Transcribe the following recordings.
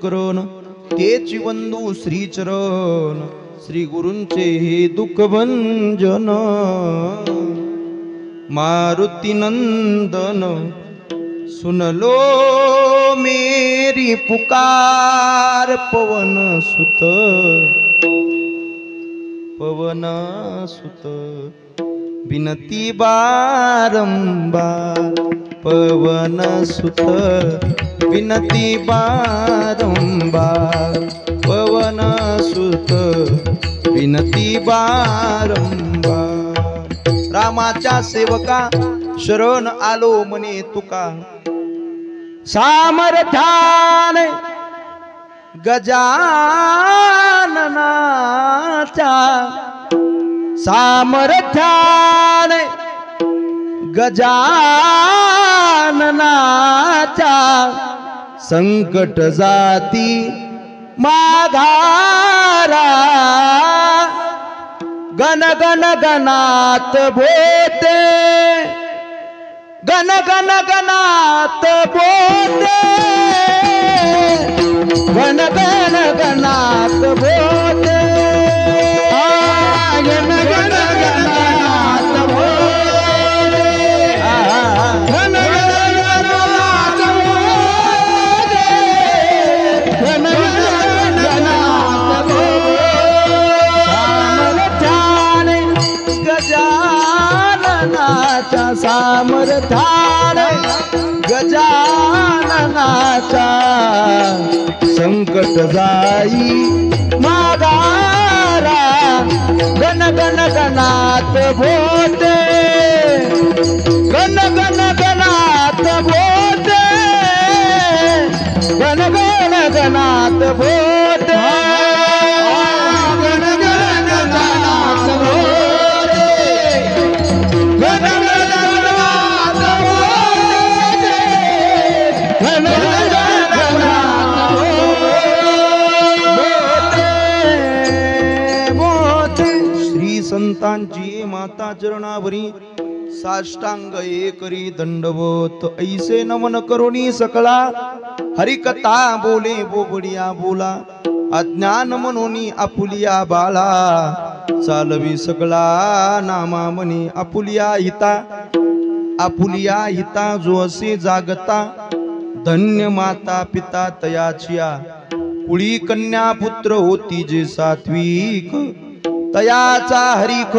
करण तेची वंदू श्रीचरण श्री गुरूंचे हे दुःख भंजन मारुती नंदन सुन लो मेरी पुकार पवन सुत विनती बारंबार पवन सुत विनती बारंबार पवन सुत विनती बारंबार रामाच्या सेवका शरण आलो मने तुका सामर्थ्याने गजाननाच्या सामर्थ्याने गजाननाच्या संकट जाती माघारा गण गण गणात बोते गण गण गणात बोते गण गण गणात बोते गण गण गणात बोते गण गण गणात बोते गण गण गणात बोते गजाननाच्या सामर्थ्याने गजाननाच्या संकट जाई माघारा गण गण गणात बोते गण गण गणात बोते गण गण गणात बोते गण गण गणात बोते गण गण गणात बोते गण गण गणात बोते श्री संतांची माता चरणावरी साष्टांग एकरी दंडवत ऐसे नमन करुणी सकळा हरिकथा बोले बोबडिया बोला अज्ञान मनोनी आपुलिया बाळा चालवी सगळा नामा मनी आपुलिया हिता जो असे जागता धन्य माता पिता तयाचिया कुळी कन्या पुत्र होती जे सात्विक तयाचा हरिख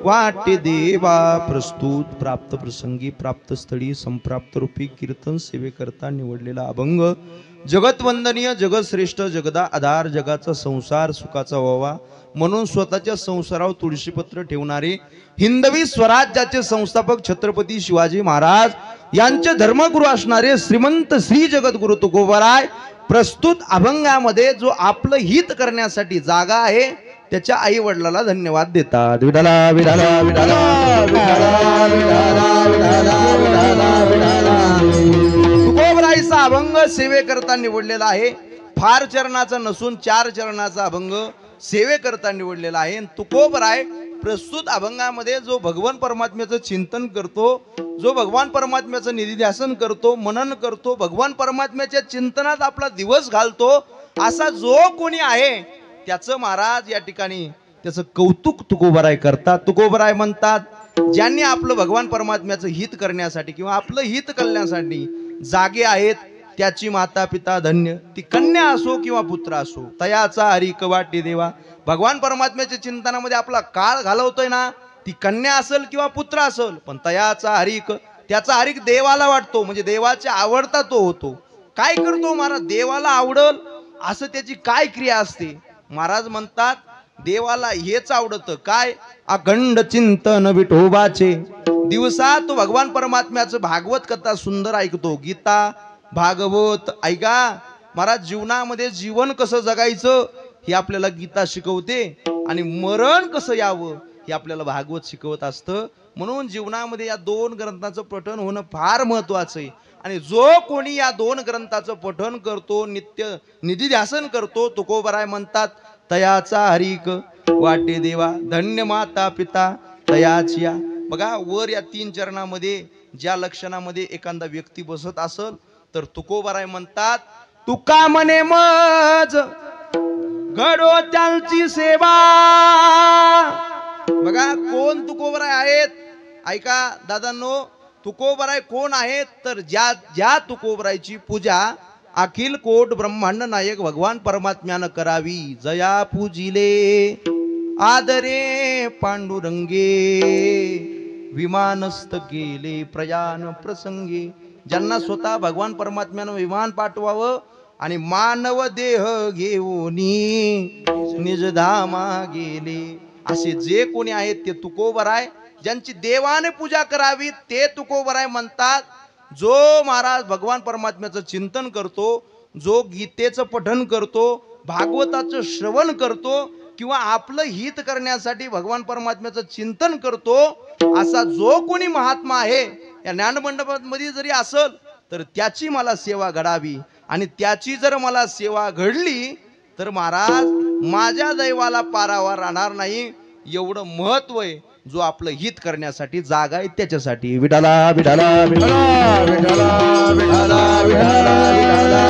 वाटे देवा प्रस्तुत प्राप्त प्रसंगी प्राप्त स्थळी संप्राप्त रूपी कीर्तन सेवेकरता निवडलेला अभंग जगतवंदनीय जगश्रेष्ठ जगदा आधार जगाचा संसार सुखाचा व्हावा म्हणून स्वतःच्या संसारावर तुळशीपत्र ठेवणारे हिंदवी स्वराज्याचे संस्थापक छत्रपती शिवाजी महाराज यांचे धर्मगुरू असणारे श्रीमंत श्री जगद्गुरु तुकोबराय प्रस्तुत अभंगामध्ये जो आपलं हित करण्यासाठी जागा आहे त्याच्या आई वडिलाला धन्यवाद देतात विठाला विठाला विठाला विठाला विठाला विठाला विठाला तुकोबरायचा अभंग सेवेकरता निवडलेला आहे फार चरणाचा नसून 4 चरणाचा अभंग सेवेकरता निवडलेला आहे तुकोबराय प्रस्तुत अभंगामध्ये जो भगवान परमात्म्याचं चिंतन करतो जो भगवान परमात्म्याचं निधिध्यासन करतो मनन करतो भगवान परमात्म्याच्या चिंतनात आपला दिवस घालतो असा जो कोणी आहे त्याचं महाराज या ठिकाणी त्याचं कौतुक तुकोबराय करतात तुकोबराय म्हणतात ज्यांनी आपलं भगवान परमात्म्याचं हित करण्यासाठी किंवा आपलं हित करण्यासाठी जागे आहेत त्याची माता पिता धन्य ती कन्या असो किंवा पुत्र असो तयाचा हरिक वाटे देवा भगवान परमात्म्याच्या चिंतनामध्ये आपला काळ घालवतोय ना ती कन्या असेल किंवा पुत्र असेल पण तयाचा हरिक त्याचा हरिक देवाला वाटतो म्हणजे देवाच्या आवडता तो होतो काय करतो महाराज देवाला आवडल असं त्याची काय क्रिया असते महाराज म्हणतात देवाला हेच आवडतं काय अखंड चिंतन विठोबाचे दिवसा तो भगवान परमात्म्याचं भागवत कथा सुंदर ऐकतो गीता भागवत ऐका महाराज जीवनामध्ये जीवन कसं जगायचं हे आपल्याला गीता शिकवते आणि मरण कसं यावं हे आपल्याला भागवत शिकवत असतं म्हणून जीवनामध्ये या 2 ग्रंथाचं पठण होणं फार महत्वाचं आहे आणि जो कोणी या 2 ग्रंथाचं पठण करतो नित्य निधिध्यासन करतो तुकोबराय म्हणतात तयाचा हरिक वाटे देवा धन्य माता पिता तयाचिया बघा वर या 3 चरणामध्ये ज्या लक्षणामध्ये एखादा व्यक्ती बसत असेल तर तुकोबराय म्हणतात तुका म्हणे मज घडो त्यांची सेवा. बघा कोण तुकोबराय आहेत. ऐका दादांनो, तुकोबराय कोण आहेत तर ज्या तुकोबरायची पूजा अखिल कोट ब्रह्मांड नायक भगवान परमात्म्यानं करावी. जया पूजिले आदरे पांडुरंगे विमानस्थ गेले प्रयाण प्रसंगी. ज्यांना स्वतः भगवान परमात्म्यानं विमान पाठवावं आणि मानव देह घेऊन निजधामा गेले, असे जे कोणी आहेत ते तुकोबराय. ज्यांची देवाने पूजा करावी ते तुकोबराय म्हणतात. जो महाराज भगवान परमात्म्याचं चिंतन करतो, जो गीतेचं पठण करतो, भागवताचं श्रवण करतो किंवा आपलं हित करण्यासाठी भगवान परमात्म्याचं चिंतन करतो, असा जो कोणी महात्मा आहे या ज्ञानमंडपामध्ये जरी असल तर त्याची मला सेवा घडावी. आणि त्याची जर मला सेवा घडली तर महाराज माझ्या दैवाला पारावर राहणार नाही. एवढं महत्व आहे. जो आपलं हित करण्यासाठी जागा आहे त्याच्यासाठी. विठाला विठाला विठाला विठाला विठाला विठाला.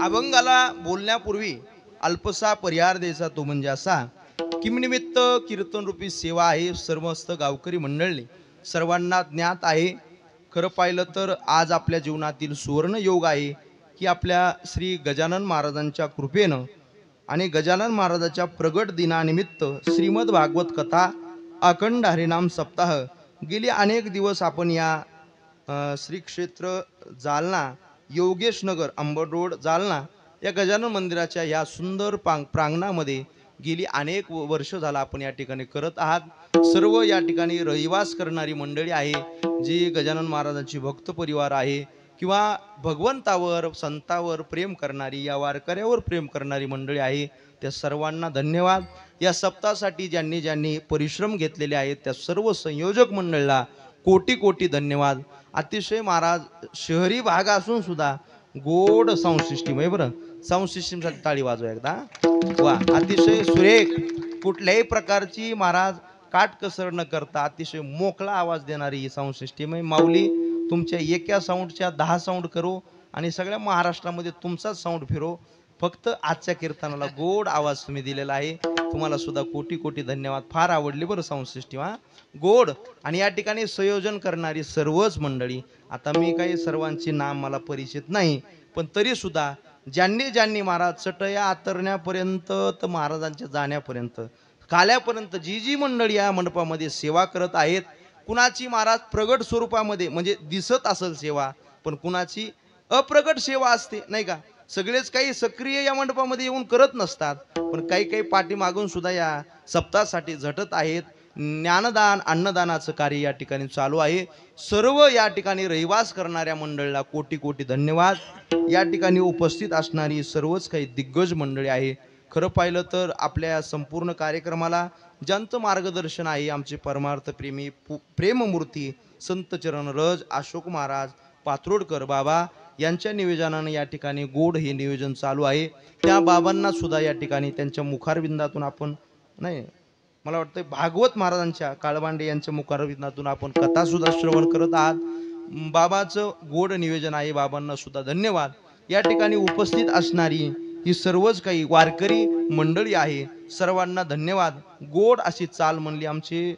अभंगाला बोलण्यापूर्वी अल्पसा परिहार द्यायचा, तो म्हणजे असा किमनिमित्त कीर्तन रूपी सेवा आहे. सर्वस्त गावकरी मंडळी सर्वांना ज्ञात आहे. खरं पाहिलं तर आज आपल्या जीवनातील सुवर्ण योग आहे की आपल्या श्री गजानन महाराजांच्या कृपेनं आणि गजानन महाराजाच्या प्रगट दिनानिमित्त श्रीमद भागवत कथा अखंड हरिनाम सप्ताह गेली अनेक दिवस आपण या श्री क्षेत्र जालना योगेश नगर अंबड रोड जालना या गजानन मंदिराच्या या सुंदर प्रांगणामध्ये गेली अनेक वर्ष झाला आपण या ठिकाणी करत आहात. सर्व या ठिकाणी रहिवास करणारी मंडळी आहे, जी गजानन महाराजांची भक्त परिवार आहे किंवा भगवंतावर संतावर प्रेम करणारी, या वारकऱ्यावर प्रेम करणारी मंडळी आहे. त्या सर्वांना धन्यवाद. या सप्ताहासाठी ज्यांनी ज्यांनी परिश्रम घेतलेले आहेत त्या सर्व संयोजक मंडळीला कोटी कोटी धन्यवाद. अतिशय महाराज शहरी भाग असून सुद्धा गोड साऊंड सिस्टीम आहे. बरं, साऊंड सिस्टीमसाठी टाळी वाजवा एकदा. वा, अतिशय सुरेख, कुठल्याही प्रकारची महाराज काटकसर न करता अतिशय मोकळा आवाज देणारी ही साऊंड सिस्टीम आहे. माऊली तुमच्या एका साऊंडच्या 10 साऊंड करो आणि सगळ्या महाराष्ट्रामध्ये तुमचाच साऊंड फिरो. फक्त आजच्या कीर्तनाला गोड आवाज तुम्ही दिलेला आहे. तुम्हाला सुद्धा कोटी कोटी धन्यवाद. फार आवडली बरं साऊंड सिस्टीम, हा गोड. आणि या ठिकाणी संयोजन करणारी सर्वच मंडळी, आता मी काही सर्वांची नाम मला परिचित नाही, पण तरी सुद्धा ज्यांनी ज्यांनी महाराज चटया आतरण्यापर्यंत तर महाराजांच्या जाण्यापर्यंत काल्यापर्यंत जी जी मंडळी या मंडपामध्ये सेवा करत आहेत, कुणाची महाराज प्रगट स्वरूपामध्ये म्हणजे दिसत असेल सेवा, पण कुणाची अप्रगट सेवा असते नाही का. सगळेच काही सक्रिय या मंडपामध्ये येऊन करत नसतात, पण काही काही पाठीमागून सुद्धा या सप्ताहासाठी झटत आहेत. ज्ञानदान अन्नदानाचं कार्य या ठिकाणी चालू आहे. सर्व या ठिकाणी रहिवास करणाऱ्या मंडळीला कोटी कोटी धन्यवाद. या ठिकाणी उपस्थित असणारी सर्वच काही दिग्गज मंडळी आहे. खरं पाहिलं तर आपल्या या संपूर्ण कार्यक्रमाला ज्यांचं मार्गदर्शन आहे, आमचे परमार्थ प्रेमी प्रेममूर्ती संत चरण रज अशोक महाराज पात्रोडकर बाबा यांच्या निवेदनाने या ठिकाणी गोड हे नियोजन चालू आहे. त्या बाबांना सुद्धा या ठिकाणी त्यांच्या मुखारविंदातून आपण नाही, मला वाटतं भागवत महाराजांच्या काळबांडे यांच्या मुखारविंदातून आपण कथा सुद्धा श्रवण करत आहात. बाबाचं गोड नियोजन आहे. बाबांना सुद्धा धन्यवाद. या ठिकाणी उपस्थित असणारी ही सर्वच काही वारकरी मंडळी आहे, सर्वांना धन्यवाद. गोड अशी चाल म्हणली आमचे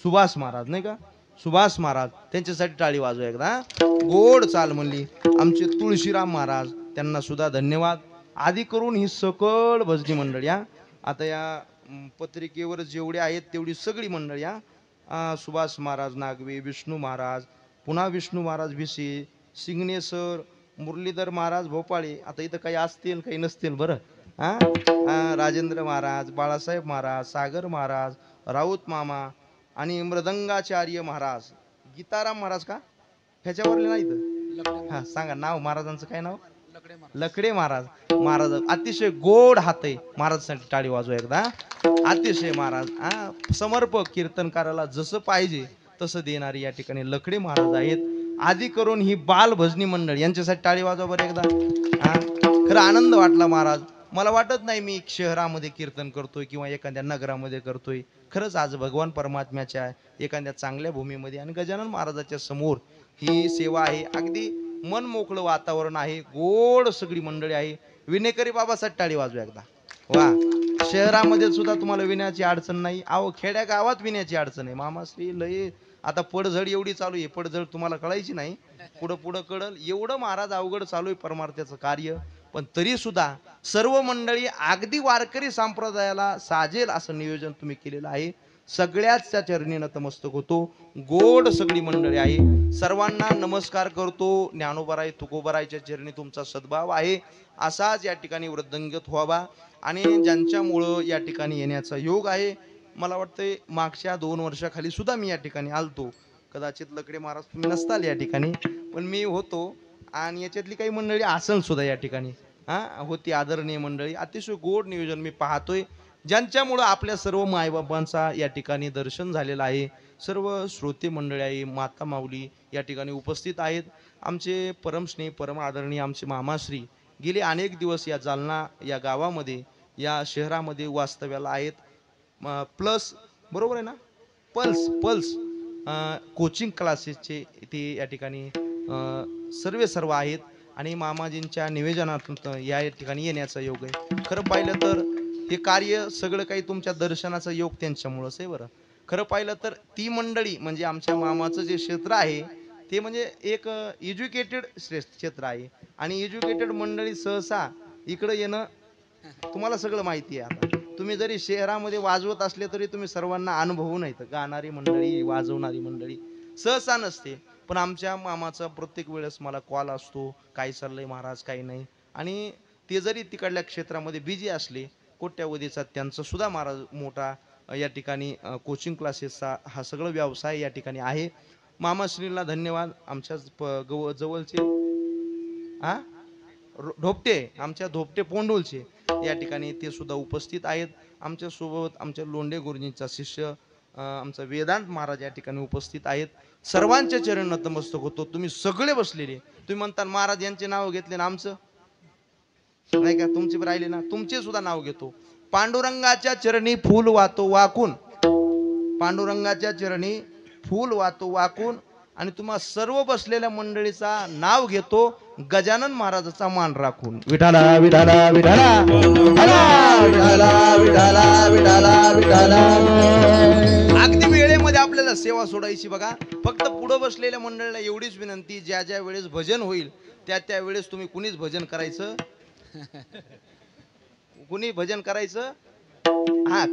सुभाष महाराज नाही का, सुभाष महाराज, त्यांच्यासाठी टाळी वाजवा एकदा. गोड चाल म्हणली आमचे तुळशीराम महाराज, त्यांना सुद्धा धन्यवाद. आधी करून ही सकळ भजनी मंडळी, आता या पत्रिकेवर जेवढे आहेत तेवढी सगळी मंडळी, सुभाष महाराज नागवे, विष्णू महाराज, पुन्हा विष्णू महाराज भिसे, सिग्नेसर, मुरलीधर महाराज भोपाळे, आता इथं काही असतील काही नसतील बरं, राजेंद्र महाराज, बाळासाहेब महाराज, सागर महाराज, राऊत मामा आणि मृदंगाचार्य महाराज, गीताराम महाराज का ह्याच्यावरले नाही तर हा सांगा नाव महाराजांचं काय नाव, लकडे महाराज. महाराज अतिशय गोड हात आहे. महाराजांसाठी टाळी वाजवा एकदा. अतिशय महाराज समर्पक, कीर्तनकाराला जसं पाहिजे तसं देणारी या ठिकाणी लकडे महाराज आहेत. आधी करून ही बाल भजनी मंडळ यांच्यासाठी टाळी वाजवा बरं एकदा. खरं आनंद वाटला महाराज. मला वाटत नाही मी शहरामध्ये कीर्तन करतोय किंवा एखाद्या नगरामध्ये करतोय. खरंच आज भगवान परमात्म्याच्या एखाद्या चांगल्या भूमीमध्ये आणि गजानन महाराजाच्या समोर ही सेवा आहे. अगदी मन मोकळं वातावरण आहे, गोड सगळी मंडळी आहे. विनेकरी बाबासाठी टाळी वाजवा एकदा. वा. शहरामध्ये सुद्धा तुम्हाला विण्याची अडचण नाही. अहो खेड्या गावात विण्याची अडचण आहे. मामाश्री लय आता पडझड एवढी चालू आहे, पडझड तुम्हाला कळायची नाही, पुढं पुढं कळल एवढं महाराज अवघड चालू आहे परमार्थाचं कार्य. पण तरी सुद्धा सर्व मंडळी अगदी वारकरी संप्रदायाला साजेल असं नियोजन तुम्ही केलेलं आहे. सगळ्याच त्या चरणी नतमस्तक होतो. गोड सगळी मंडळी आहे, सर्वांना नमस्कार करतो. ज्ञानोबराय तुकोबरायच्या चरणी तुमचा सद्भाव आहे, असाच या ठिकाणी वृद्धंगत व्हावा. आणि ज्यांच्यामुळं या ठिकाणी येण्याचा योग आहे, मला वाटतंय मागच्या 2 वर्षाखाली सुद्धा मी या ठिकाणी आलतो. कदाचित लकडे महाराज तुम्ही नसताल या ठिकाणी, पण मी होतो. आणि याच्यातली काही मंडळी असन सुद्धा या ठिकाणी होती, आदरणीय मंडळी. अतिशय गोड नियोजन मी पाहतोय, ज्यांच्यामुळं आपल्या सर्व मायबापांचा या ठिकाणी दर्शन झालेलं आहे. सर्व श्रोते मंडळी आहे, माता माऊली या ठिकाणी उपस्थित आहेत. आमचे परमस्नेही परम आदरणीय आमचे मामाश्री गेले अनेक दिवस या जालना या गावामध्ये या शहरामध्ये वास्तव्याला आहेत. प्लस बरोबर आहे ना, पल्स पल्स कोचिंग क्लासेसचे ते या ठिकाणी सर्व आहेत. आणि मामाजींच्या निवेदनातून या ठिकाणी येण्याचा योग आहे. खरं पाहिलं तर हे कार्य सगळं काही तुमच्या दर्शनाचा योग त्यांच्यामुळंच आहे. बरं खरं पाहिलं तर ती मंडळी म्हणजे आमच्या मामाचं जे क्षेत्र आहे ते म्हणजे एक एज्युकेटेड क्षेत्र आहे. आणि एज्युकेटेड मंडळी सहसा इकडं येणं तुम्हाला सगळं माहिती आहे. आता तुम्ही जरी शहरामध्ये वाजवत असले तरी तुम्ही सर्वांना अनुभवू नाही. तर गाणारी मंडळी वाजवणारी मंडळी सहसा नसते. पण आमच्या मामाचा प्रत्येक वेळेस मला कॉल असतो, काय चाललंय महाराज काही नाही. आणि ते जरी तिकडल्या क्षेत्रामध्ये बिझी असले, कोट्यावधीचा त्यांचा सुद्धा महाराज मोठा या ठिकाणी कोचिंग क्लासेसचा हा सगळं व्यवसाय या ठिकाणी आहे. मामाश्रीला धन्यवाद. आमच्या जवळचे ढोपटे, आमच्या धोपटे पोंडोलचे या ठिकाणी ते सुद्धा उपस्थित आहेत. आमच्या सोबत आमच्या लोंढे गुरुजींचा शिष्य आमचा वेदांत महाराज या ठिकाणी उपस्थित आहेत. सर्वांच्या चरण नतमस्तक होतो. तुम्ही सगळे बसलेले, तुम्ही म्हणता महाराज यांचे नाव घेतले ना, आमचं नाही का, तुमचे राहिले ना, तुमचे सुद्धा नाव घेतो. पांडुरंगाच्या चरणी फूल वातो वाकून, पांडुरंगाच्या चरणी फूल वातो वाकून, आणि तुम्हा सर्व बसलेल्या मंडळीचा नाव घेतो गजानन महाराजाचा मान राखून. विठाला विठाला विठाला विठाला विठाला विठाला विठाला. अगदी वेळेमध्ये आपल्याला सेवा सोडायची बघा. फक्त पुढे बसलेल्या मंडळीला एवढीच विनंती, ज्या ज्या वेळेस भजन होईल त्या वेळेस तुम्ही कुणीच भजन करायचं, कुणी भजन करायचं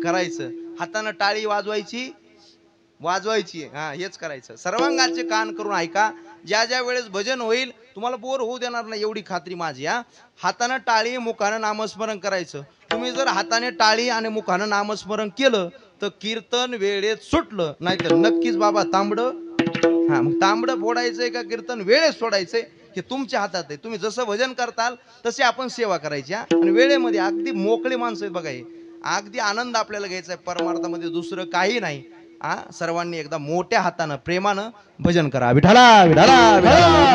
करायचं, हातानं टाळी वाजवायची हेच करायचं. सर्वांगाचे कान करून ऐका. ज्या ज्या वेळेस भजन होईल तुम्हाला बोर होऊ देणार नाही एवढी खात्री माझी. हातानं टाळी, मुखानं नामस्मरण करायचं. तुम्ही जर हाताने टाळी आणि मुखानं नामस्मरण केलं तर कीर्तन वेळेत सुटलं, नाहीतर नक्कीच बाबा तांबडं मग तांबडं फोडायचंय का कीर्तन वेळेत सोडायचंय हे तुमच्या हातात आहे. तुम्ही जसं भजन करताल तसे आपण सेवा करायची. आणि वेळेमध्ये अगदी मोकळे माणसं आहेत बघा. हे अगदी आनंद आपल्याला घ्यायचा आहे परमार्थामध्ये, दुसरं काही नाही. सर्वांनी एकदा मोठ्या हातानं प्रेमानं भजन करा. विठाला विठाला विठाला.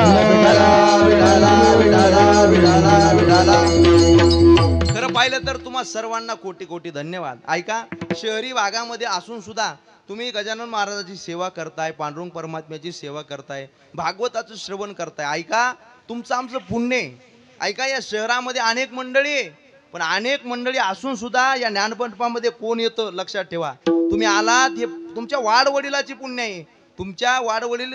खरं पाहिलं तर तुम्हा सर्वांना कोटी कोटी धन्यवाद. ऐका, शहरी भागामध्ये असून सुद्धा तुम्ही गजानन महाराजाची सेवा करताय, पांडुरंग परमात्म्याची सेवा करताय, भागवताचं श्रवण करताय. ऐका, तुमचं आमचं पुण्य आहे. ऐका, या शहरामध्ये अनेक मंडळी आहे, पण अनेक मंडळी असून सुद्धा या ज्ञानमंडपामध्ये कोण येतं लक्षात ठेवा. तुम्ही आलात हे तुमच्या वाडवडिलाची पुण्य आहे. तुमच्या वाडवडील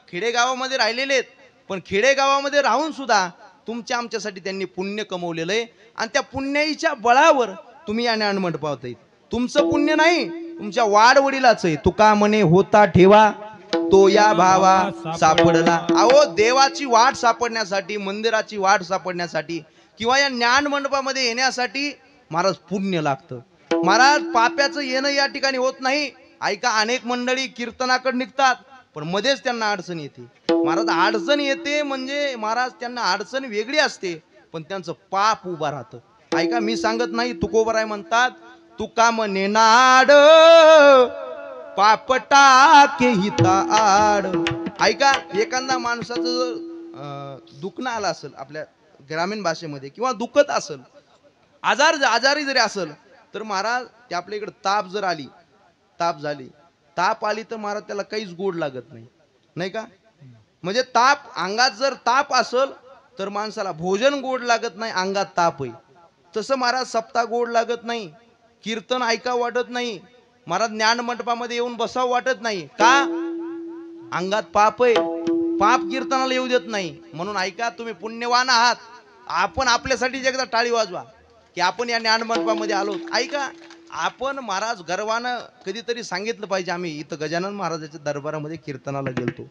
खेडेगावामध्ये राहिलेले आहेत, पण खेडेगावामध्ये राहून सुद्धा तुमच्या आमच्यासाठी त्यांनी पुण्य कमवलेलं आहे. आणि त्या पुण्याईच्या बळावर तुम्ही या ज्ञानमंडपात आहेत. तुमचं पुण्य नाही, तुमच्या वाडवडिलाच आहे. तुका म्हणे होता ठेवा तो या भावा सापडला. अहो, देवाची वाट सापडण्यासाठी, मंदिराची वाट सापडण्यासाठी किंवा या ज्ञान मंडपामध्ये येण्यासाठी महाराज पुण्य लागतं. महाराज पाप्याचं येणं या ठिकाणी होत नाही. ऐका, अनेक मंडळी कीर्तनाकडे निघतात पण मध्येच त्यांना अडचण येते. महाराज अडचण येते म्हणजे महाराज त्यांना अडचण वेगळी असते, पण त्यांचं पाप उभा राहतं. ऐका, मी सांगत नाही, तुकोबराय म्हणतात, तुका म्हणे नाड पाप टाके हिता आड. ऐका, एखादा माणसाचं दुखणं आलं असेल आपल्या ग्रामीण भाषेमध्ये किंवा दुखत असेल आजारी जरी असेल तर महाराज ते आपल्या इकडे ताप झाली ताप आली तर महाराज त्याला काहीच गोड लागत नाही, नाही का? म्हणजे ताप अंगात जर ताप असेल तर माणसाला भोजन गोड लागत नाही, अंगात ताप आहे. तसं महाराज सप्ताह गोड लागत नाही, कीर्तन ऐका वाटत नाही, महाराज ज्ञान मंडपामध्ये येऊन बसावं वाटत नाही. का? अंगात पाप आहे, पाप कीर्तनाला येऊ देत नाही. म्हणून ऐका, तुम्ही पुण्यवान आहात. आपण आपल्यासाठी एकदा टाळी वाजवा की आपण या ज्ञान मंडपामध्ये आलो. ऐका, आपण महाराज गर्वानं कधीतरी सांगितलं पाहिजे आम्ही इथं गजानन महाराजाच्या दरबारामध्ये कीर्तनाला गेलतो.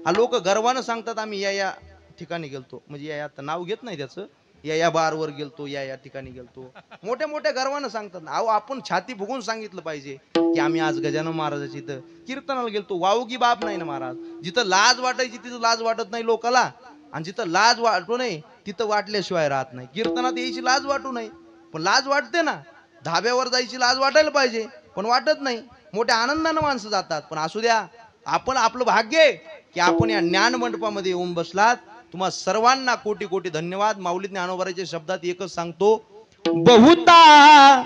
हा लोक गर्वानं सांगतात आम्ही या ठिकाणी गेलतो, म्हणजे या नाव घेत नाही त्याचं, या बारवर गेलतो, या ठिकाणी गेलतो, मोठ्या गर्वानं सांगतात. अहो, आपण छाती फुगून सांगितलं पाहिजे की आम्ही आज गजानन महाराजाच्या इथं कीर्तनाला गेलतो. वावगी बाब नाही ना महाराज. जिथं लाज वाटायची तिथं लाज वाटत नाही लोकाला, आणि जिथं लाज वाटू नये तिथं वाटल्याशिवाय राहत नाही. कीर्तनात यायची लाज वाटू नये, पण लाज वाटते ना. धाब्यावर जायची लाज वाटायला पाहिजे, पण वाटत नाही. मोठ्या आनंदानं माणसं जातात. पण असू द्या, आपण आपलं भाग्य आहे की आपण या ज्ञान मंडपामध्ये येऊन बसलात. तुम्हा सर्वांना कोटी कोटी धन्यवाद. माऊली ज्ञानोबाच्या शब्दात एकच सांगतो, बहुता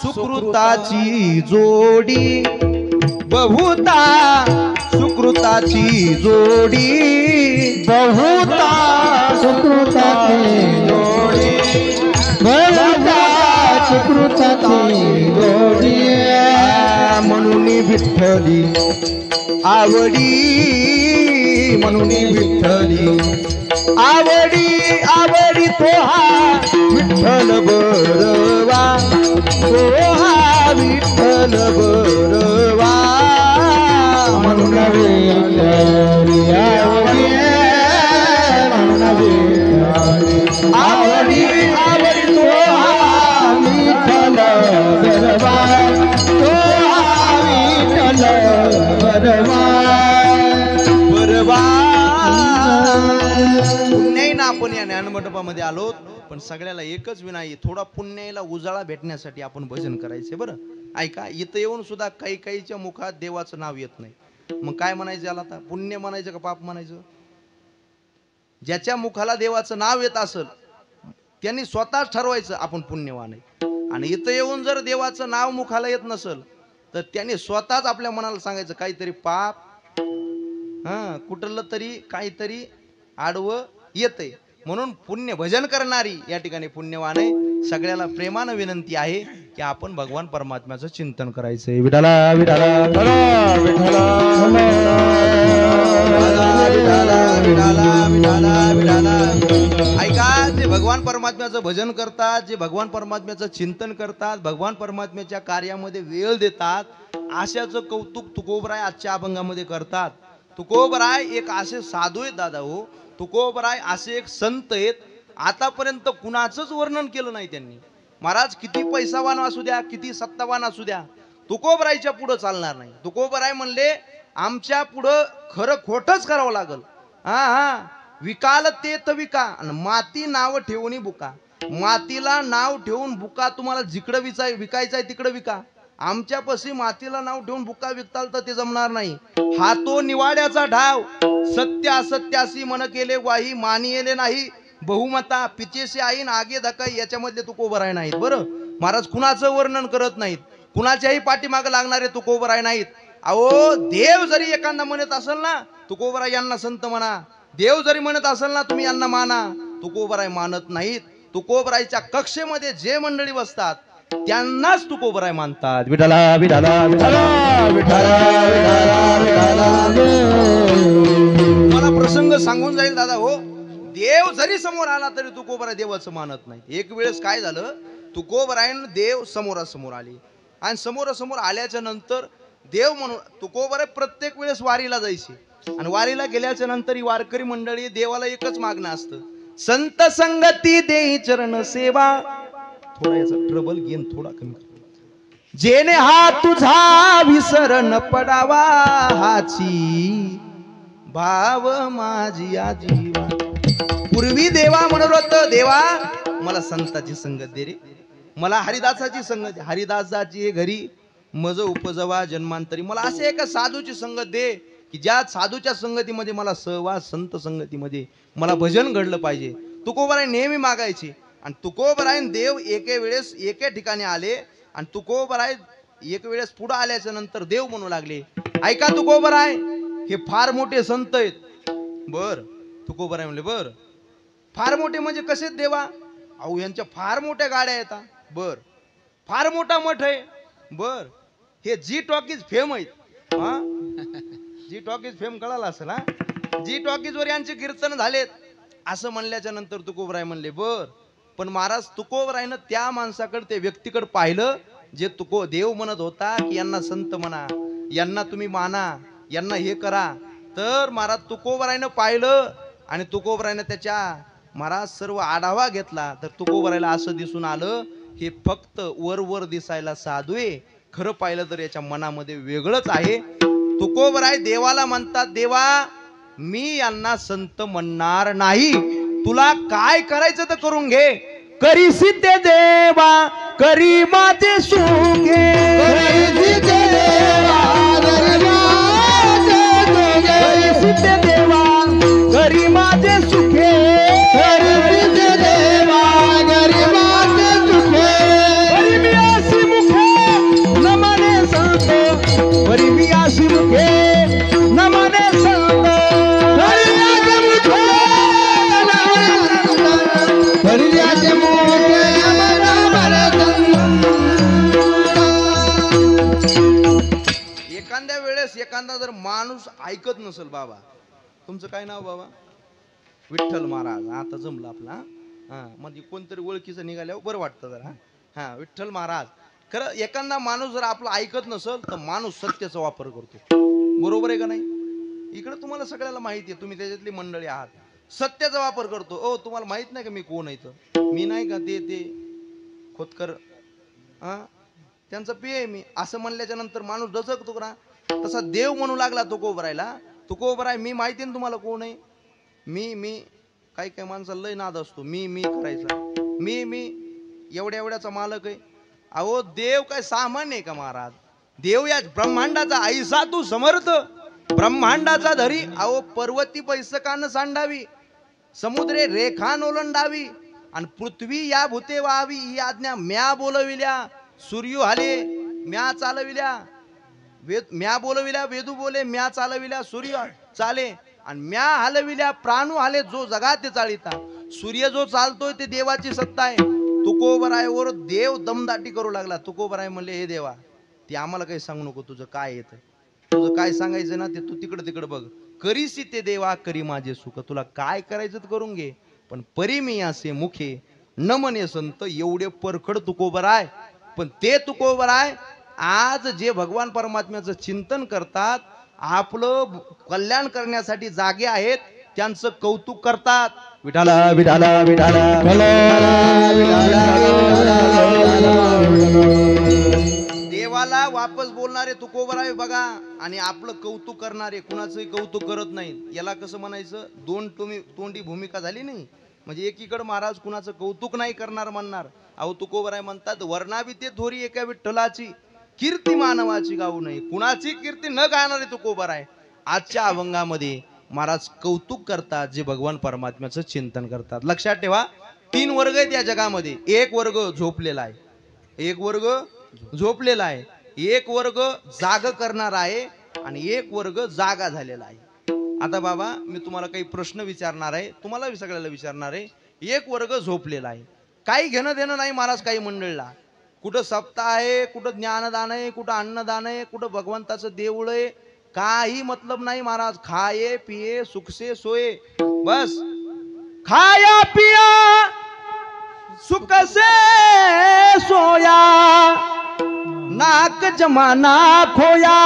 सुकृताची जोडी, बहुता सुकृताची जोडी, बहुता सुकृताची जोडी, बहुता सुकृताची जोडी. म्हणून विठ्ठली आवडी, म्हणून विठ्ठली आवडी तो हा विठ्ठल बरवा, तो हा विठ्ठल बरवा. म्हणून विठ्ठली आवडी, म्हणून विठ्ठली आवडी तो हा विठ्ठल बरवा, तो हा विठ्ठल बरवा. पुण्य ना आपण या ज्ञान मंडपामध्ये आलो, पण सगळ्याला एकच विनाई, थोडा पुण्याला उजाळा भेटण्यासाठी आपण भजन करायचे. बरं ऐका, इथं येऊन सुद्धा काहीच्या मुखात देवाचं नाव येत नाही. मग काय म्हणायचं याला? आता पुण्य म्हणायचं का पाप म्हणायचं? ज्याच्या मुखाला देवाचं नाव येत असेल त्यांनी स्वतःच ठरवायचं आपण पुण्यवान आहे. आणि इथं येऊन जर देवाचं नाव मुखाला येत नसेल तर त्यांनी स्वतःच आपल्या मनाला सांगायचं काहीतरी पाप, कुठलं तरी काहीतरी आडवं येतंय. म्हणून पुण्य भजन करणारी या ठिकाणी पुण्यवान आहे. सगळ्याला प्रेमानं विनंती आहे की आपण भगवान परमात्म्याचं चिंतन करायचंय. विठाला विठाला विठाला विठाला विठाला विठाला. ऐका, जे भगवान परमात्म्याचं भजन करतात, जे भगवान परमात्म्याचं चिंतन करतात, भगवान परमात्म्याच्या कार्यामध्ये वेळ देतात, अशाचं कौतुक तुकोबराय आजच्या अभंगामध्ये करतात. तुकोबराय एक असे साधू आहेत दादा हो, तुकोबराय असे एक संत आहेत, आतापर्यंत कुणाचंच वर्णन केलं नाही त्यांनी. महाराज किती पैसावान असू द्या, किती सत्तावान असू द्या, तुकोबरायच्या पुढं चालणार नाही. तुकोबराय म्हणले आमच्या पुढं खरं खोटच करावं लागल. विकाल ते तर विका, माती नाव ठेवून बुका. मातीला नाव ठेवून बुका तुम्हाला जिकडं विकायचंय तिकडं विका. आमच्यापाशी मातीला नाव ठेवून बुका विकताल तर ते जमणार नाही. हा तो निवाड्याचा ढाव, सत्य असत्याशी मन केले वाही, मानियेले नाही बहुमता, पिचेशी आईन आगे धकाई, याच्यामधले तुकोबराय नाहीत. बरं महाराज कुणाचं वर्णन करत नाहीत, कुणाच्याही पाठीमागे लागणारे तुकोबराय नाहीत. अहो, देव जरी एखादा म्हणत असेल ना, तुकोबराय यांना संत म्हणा. देव जरी म्हणत असेल ना, तुम्ही यांना माना. तुकोबराय मानत नाहीत. तुकोबरायच्या कक्षेमध्ये जे मंडळी बसतात त्यांनाच तुकोबराय मानतात. विठाला विठाला विठाला विठाला विठाला विठाला. मला प्रसंग सांगून जाईल दादा हो. देव जरी समोर आला तरी तुकोबराय देवाचं मानत नाही. एक वेळेस काय झालं, तुकोबरायन देव समोरासमोर आले, आणि समोरासमोर आल्याच्या नंतर देव म्हणून तुकोबराय प्रत्येक वेळेस वारीला जायचे, आणि वारीला गेल्याच्या नंतर ही वारकरी मंडळी देवाला एकच मागणं असतं, संत संगती देई चरण सेवा. थोडा याचा ट्रबल गेन थोडा कमी कर. जेने हा तुझा विसर न पडावा, हाची भाव माझी आजीवा. पूर्वी देवा म्हणत होत, देवा मला संताची संगत दे रे, मला हरिदासाची संगत, हरिदासाची घरी मज उपजवा जन्मांतरी. मला असे एका साधूची संगत दे की ज्या साधूच्या संगतीमध्ये मला सहवास, संत संगतीमध्ये मला भजन घडलं पाहिजे. तुकोबराय नेहमी मागायचे. आणि तुकोबराय देव एके वेळेस एके ठिकाणी आले आणि तुकोबराय एक वेळेस पुढे आल्याच्या नंतर देव म्हणू लागले, ऐका तुकोबराय, हे फार मोठे संत आहेत. बर. तुकोबराय म्हणले, बर फार मोठे म्हणजे कसे देवा? अहो यांच्या फार मोठ्या गाड्या येतात. बर. फार मोठा मठ आहे. बर. हे जी टॉकीज फेम आहेत. हा, जी टॉकीज फेम कळाला असेल. हा, जी टॉकीज वर यांचे कीर्तन झालेत असं म्हणल्याच्या नंतर तुकोबराय म्हणले, बर. पण महाराज तुकोबरायनं त्या माणसाकडे, त्या व्यक्तीकडे पाहिलं जे देव म्हणत होता की यांना संत म्हणा, यांना तुम्ही माना, यांना हे करा. तर महाराज तुकोबरायनं पाहिलं आणि तुकोबरायनं त्याच्या महाराज सर्व आढावा घेतला. तर तुकोबरायला असं दिसून आलं, हे फक्त वर दिसायला साधू आहे, खरं पाहिलं तर याच्या मनामध्ये वेगळंच आहे. तुकोबराय देवाला म्हणतात, देवा मी यांना संत म्हणणार नाही, तुला काय करायचं तर करून घे. करी सिद्धे देवा करी माझे सुखे, करी सिद्धे देवा करी माझे सुखे, करी सिद्धे देवा करी माझे सुखे. करी मी अशी मुखे न मने संत, करी मी अशी मुखे न मने संत, करी माझे मुखे करी माझे मुखे एखाद्या वेळेस एखादा जर माणूस ऐकत नसेल, बाबा तुमचं काय नाव बाबा? विठ्ठल महाराज. आता जमलं आपला. हा, म्हणजे कोणतरी ओळखीचं निघाल्यावर बरं वाटतं जरा. हा, विठ्ठल महाराज. खरं एखादा माणूस जर आपला ऐकत नसेल तर माणूस सत्याचा वापर करतो. बरोबर आहे का नाही? इकडे तुम्हाला सगळ्याला माहिती आहे, तुम्ही त्याच्यातली मंडळी आहात. सत्याचा वापर करतो. ओ तुम्हाला माहित नाही का मी कोण आहे? तर मी नाही का ते खोतकर, हा त्यांचं पिय आहे मी, असं म्हणल्याच्या नंतर माणूस दचकतो का? तसा देव म्हणू लागला तुकोबरायला, तुकोबराय मी माहिती ना तुम्हाला कोण आहे? मी काही काही माणसाला लय नाद असतो, मी करायचा, मी एवढ्याचा मालक आहे. अहो देव काय सामान्य आहे का महाराज? देव या ब्रह्मांडाचा ऐसा तू समर्थ, ब्रह्मांडाचा धरी. अहो पर्वती पैसकान सांडावी, समुद्रे रेखान ओलंडावी, आणि पृथ्वी या भूते व्हावी, ही आज्ञा म्या बोलविल्या. सूर्य हाले म्या चालविल्या, म्या बोलविल्या. वेदू बोले म्या चालविल्या, सूर्य चाले. आणि म्या हलविल्या प्राणू हाले, जो जगात चालिता. सूर्य जो चालतोय ते देवाची सत्ता आहे. तुकोबरायवर देव दमदाटी करू लागला. तुकोबराय म्हणले, हे देवा ते आम्हाला काही सांगू नको, तुझं काय येतं, तुझं काय सांगायचं ना ते तू तिकडे बघ. करीसी ते देवा करी माझे सुख, तुला काय करायचं तर करून घे, पण परी मी असे मुखे न म्हणे संत. एवढे परखड तुकोबराय. पण ते तुकोबराय आज जे भगवान परमात्म्याचं चिंतन करतात, आपलं कल्याण करण्यासाठी जागे आहेत, त्यांचं कौतुक करतात. विठाला विठाला विठाला देवाला वापस बोलणारे तुकोबराय बघा, आणि आपलं कौतुक करणारे कुणाचंही कौतुक करत नाही. याला कसं म्हणायचं? दोन तोंडी भूमिका झाली नाही. म्हणजे एकीकडे महाराज कुणाचं कौतुक नाही करणार म्हणणार. अहो तुकोबराय म्हणतात, वर्णावी ते थोरी एका विठ्ठलाची कीर्ती मानवाची गाऊ नये. कुणाची कीर्ती न गाणारे तुकोबराय आजच्या अभंगामध्ये महाराज कौतुक करतात, जे भगवान परमात्म्याचं चिंतन करतात. लक्षात ठेवा, 3 वर्ग आहेत या जगामध्ये. एक वर्ग झोपलेला आहे, एक वर्ग झोपलेला आहे, एक वर्ग जाग करणार आहे, आणि एक वर्ग जागा झालेला आहे. आता बाबा मी तुम्हाला काही प्रश्न विचारणार आहे, तुम्हाला सगळ्याला विचारणार आहे. एक वर्ग झोपलेला आहे, काही घेणं देणं नाही महाराज काही मंडळीला. कुठं सप्ताह आहे, कुठं ज्ञानदान आहे, कुठं अन्नदान आहे, कुठं भगवंताचं देऊळ आहे, काही मतलब नाही महाराज. खाये पिये सुखसे सोये, बस खाया पिया सुख से सोया, नाक जमाना खोया.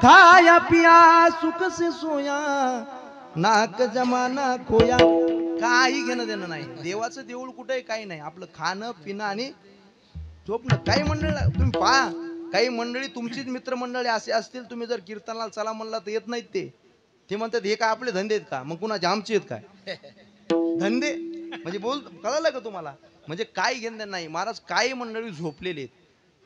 खाया पिया सुख से सोया, नाक जमाना खोया. काही घेणं देणं नाही. देवाचं देऊळ कुठे काही नाही, आपलं खाणं पिणं आणि झोपणं. काही मंडळी तुम्ही पहा, काही मंडळी तुमचीच मित्रमंडळी असे असतील, तुम्ही जर कीर्तनाला चला म्हणला तर येत नाहीत. ते म्हणतात हे काय आपले धंदे आहेत का? मग कुणाचे आमचे आहेत काय धंदे? म्हणजे कळलं का तुम्हाला? म्हणजे काही घेणं नाही महाराज. काही मंडळी झोपलेले आहेत,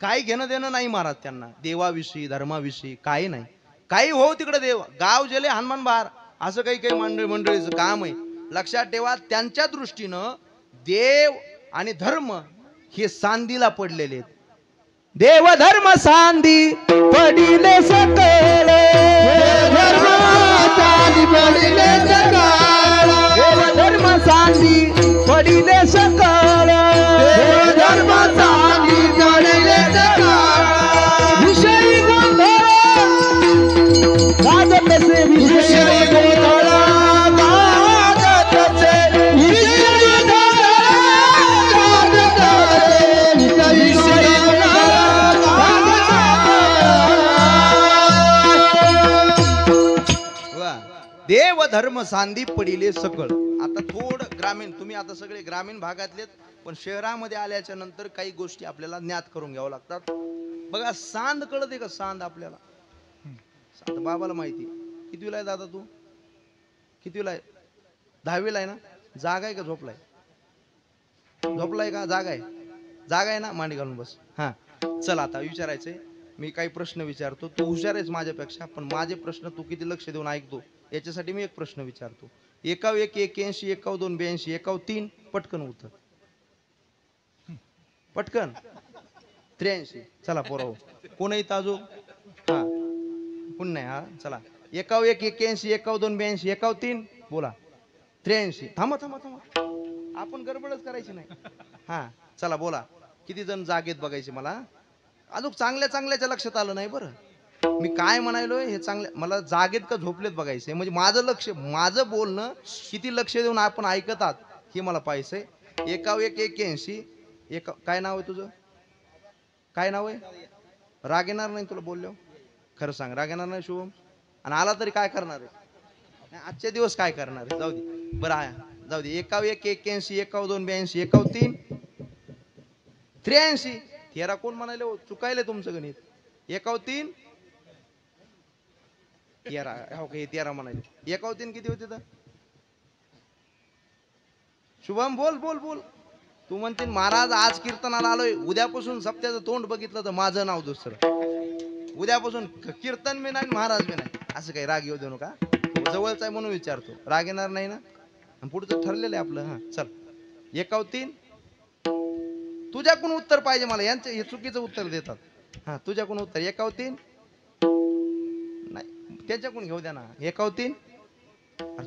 काही घेणं देणं नाही महाराज त्यांना देवाविषयी धर्माविषयी काही नाही. काही हो तिकडे देव गाव जेले हनुमान बहार असं काही काही मंडळीचं काम आहे. लक्षात ठेवा, त्यांच्या दृष्टीनं देव आणि धर्म हे सांदीला पडलेले आहेत. देव धर्म सांदी पडिले सकळ, धर्म सांदी पडिले सकळ, देव धर्म सांदी पडिले सकळ, धर्म सांदी पडिले सकळ, विषयी गोंधळ गाजतसे, विषयी गोंधळ गाजतसे, विषयी गोंधळ गाजतसे, विषयी देव धर्म सांदी पडिले सकळ. आता थोडं ग्रामीण, तुम्ही आता सगळे ग्रामीण भागातलेत, पण शहरामध्ये आल्याच्या नंतर काही गोष्टी आपल्याला ज्ञात करून घ्यावं लागतात. बघा सांद कळते का? सांद आपल्याला सांद बाबाला माहिती. कितवीला आहे दादा तू? कितवीला आहे? 10वीला आहे ना? जागा आहे का झोपलाय? झोपलाय का? जागा आहे? जागा आहे ना? मांडी घालून बस. हा चल आता विचारायचंय. मी काही प्रश्न विचारतो, तू हुशार आहेस माझ्यापेक्षा, पण माझे प्रश्न तू किती लक्ष देऊन ऐकतो याच्यासाठी मी एक प्रश्न विचारतो. 1 1 81, 1 2 82, 1 3, पटकन उत्तर. पटकन 83. चला पोराव, कोण येत अजून? हा कोण नाही? हा चला 1 1 81, 1 2 82, 1 3 बोला. 83. थांबा थांबा थांबा, आपण गडबडच करायची नाही. हा चला बोला. किती जण जागेत बघायचे मला. अजून चांगल्या चांगल्याच्या लक्षात आलं नाही बरं. मी काय म्हणालोय हे चांगलं, मला जागेत का झोपलेत बघायचंय. म्हणजे माझं लक्ष, माझं बोलणं किती लक्ष देऊन आपण ऐकत आहात हे मला पाहायचंय. 1 1 81, काय नाव आहे तुझं? काय नाव आहे? राग येणार नाही तुला बोललो? खरं सांग, राग येणार नाही शुभम? आणि आला तरी काय करणार आहे? आजचे दिवस काय करणार आहे? जाऊ दे बरं, आहे जाऊ दे. 1 1 81, 1 2 82, 1 3 83. 13 कोण म्हणाले हो? चुकायले तुमचं गणित. 1 3 13, हो का? 13 म्हणाले. 1 3 किती होते तर? शुभम बोल बोल बोल. तू म्हणते महाराज आज कीर्तनाला आलोय, उद्यापासून सप्त्याचं तोंड बघितलं तर माझं नाव दुसरं. उद्यापासून कीर्तन मी नाही, महाराज मी नाही. असं काही राग येऊ देऊ नका. जवळचा आहे म्हणून विचारतो. राग येणार नाही ना? पुढचं ठरलेलं आहे आपलं. हा चल 1 3. तुझ्याकडून उत्तर पाहिजे मला. यांचं हे चुकीचं उत्तर देतात. हा तुझ्याकडून उत्तर. 1 3 नाही, त्याच्याकडून घेऊ द्या ना. 1 3.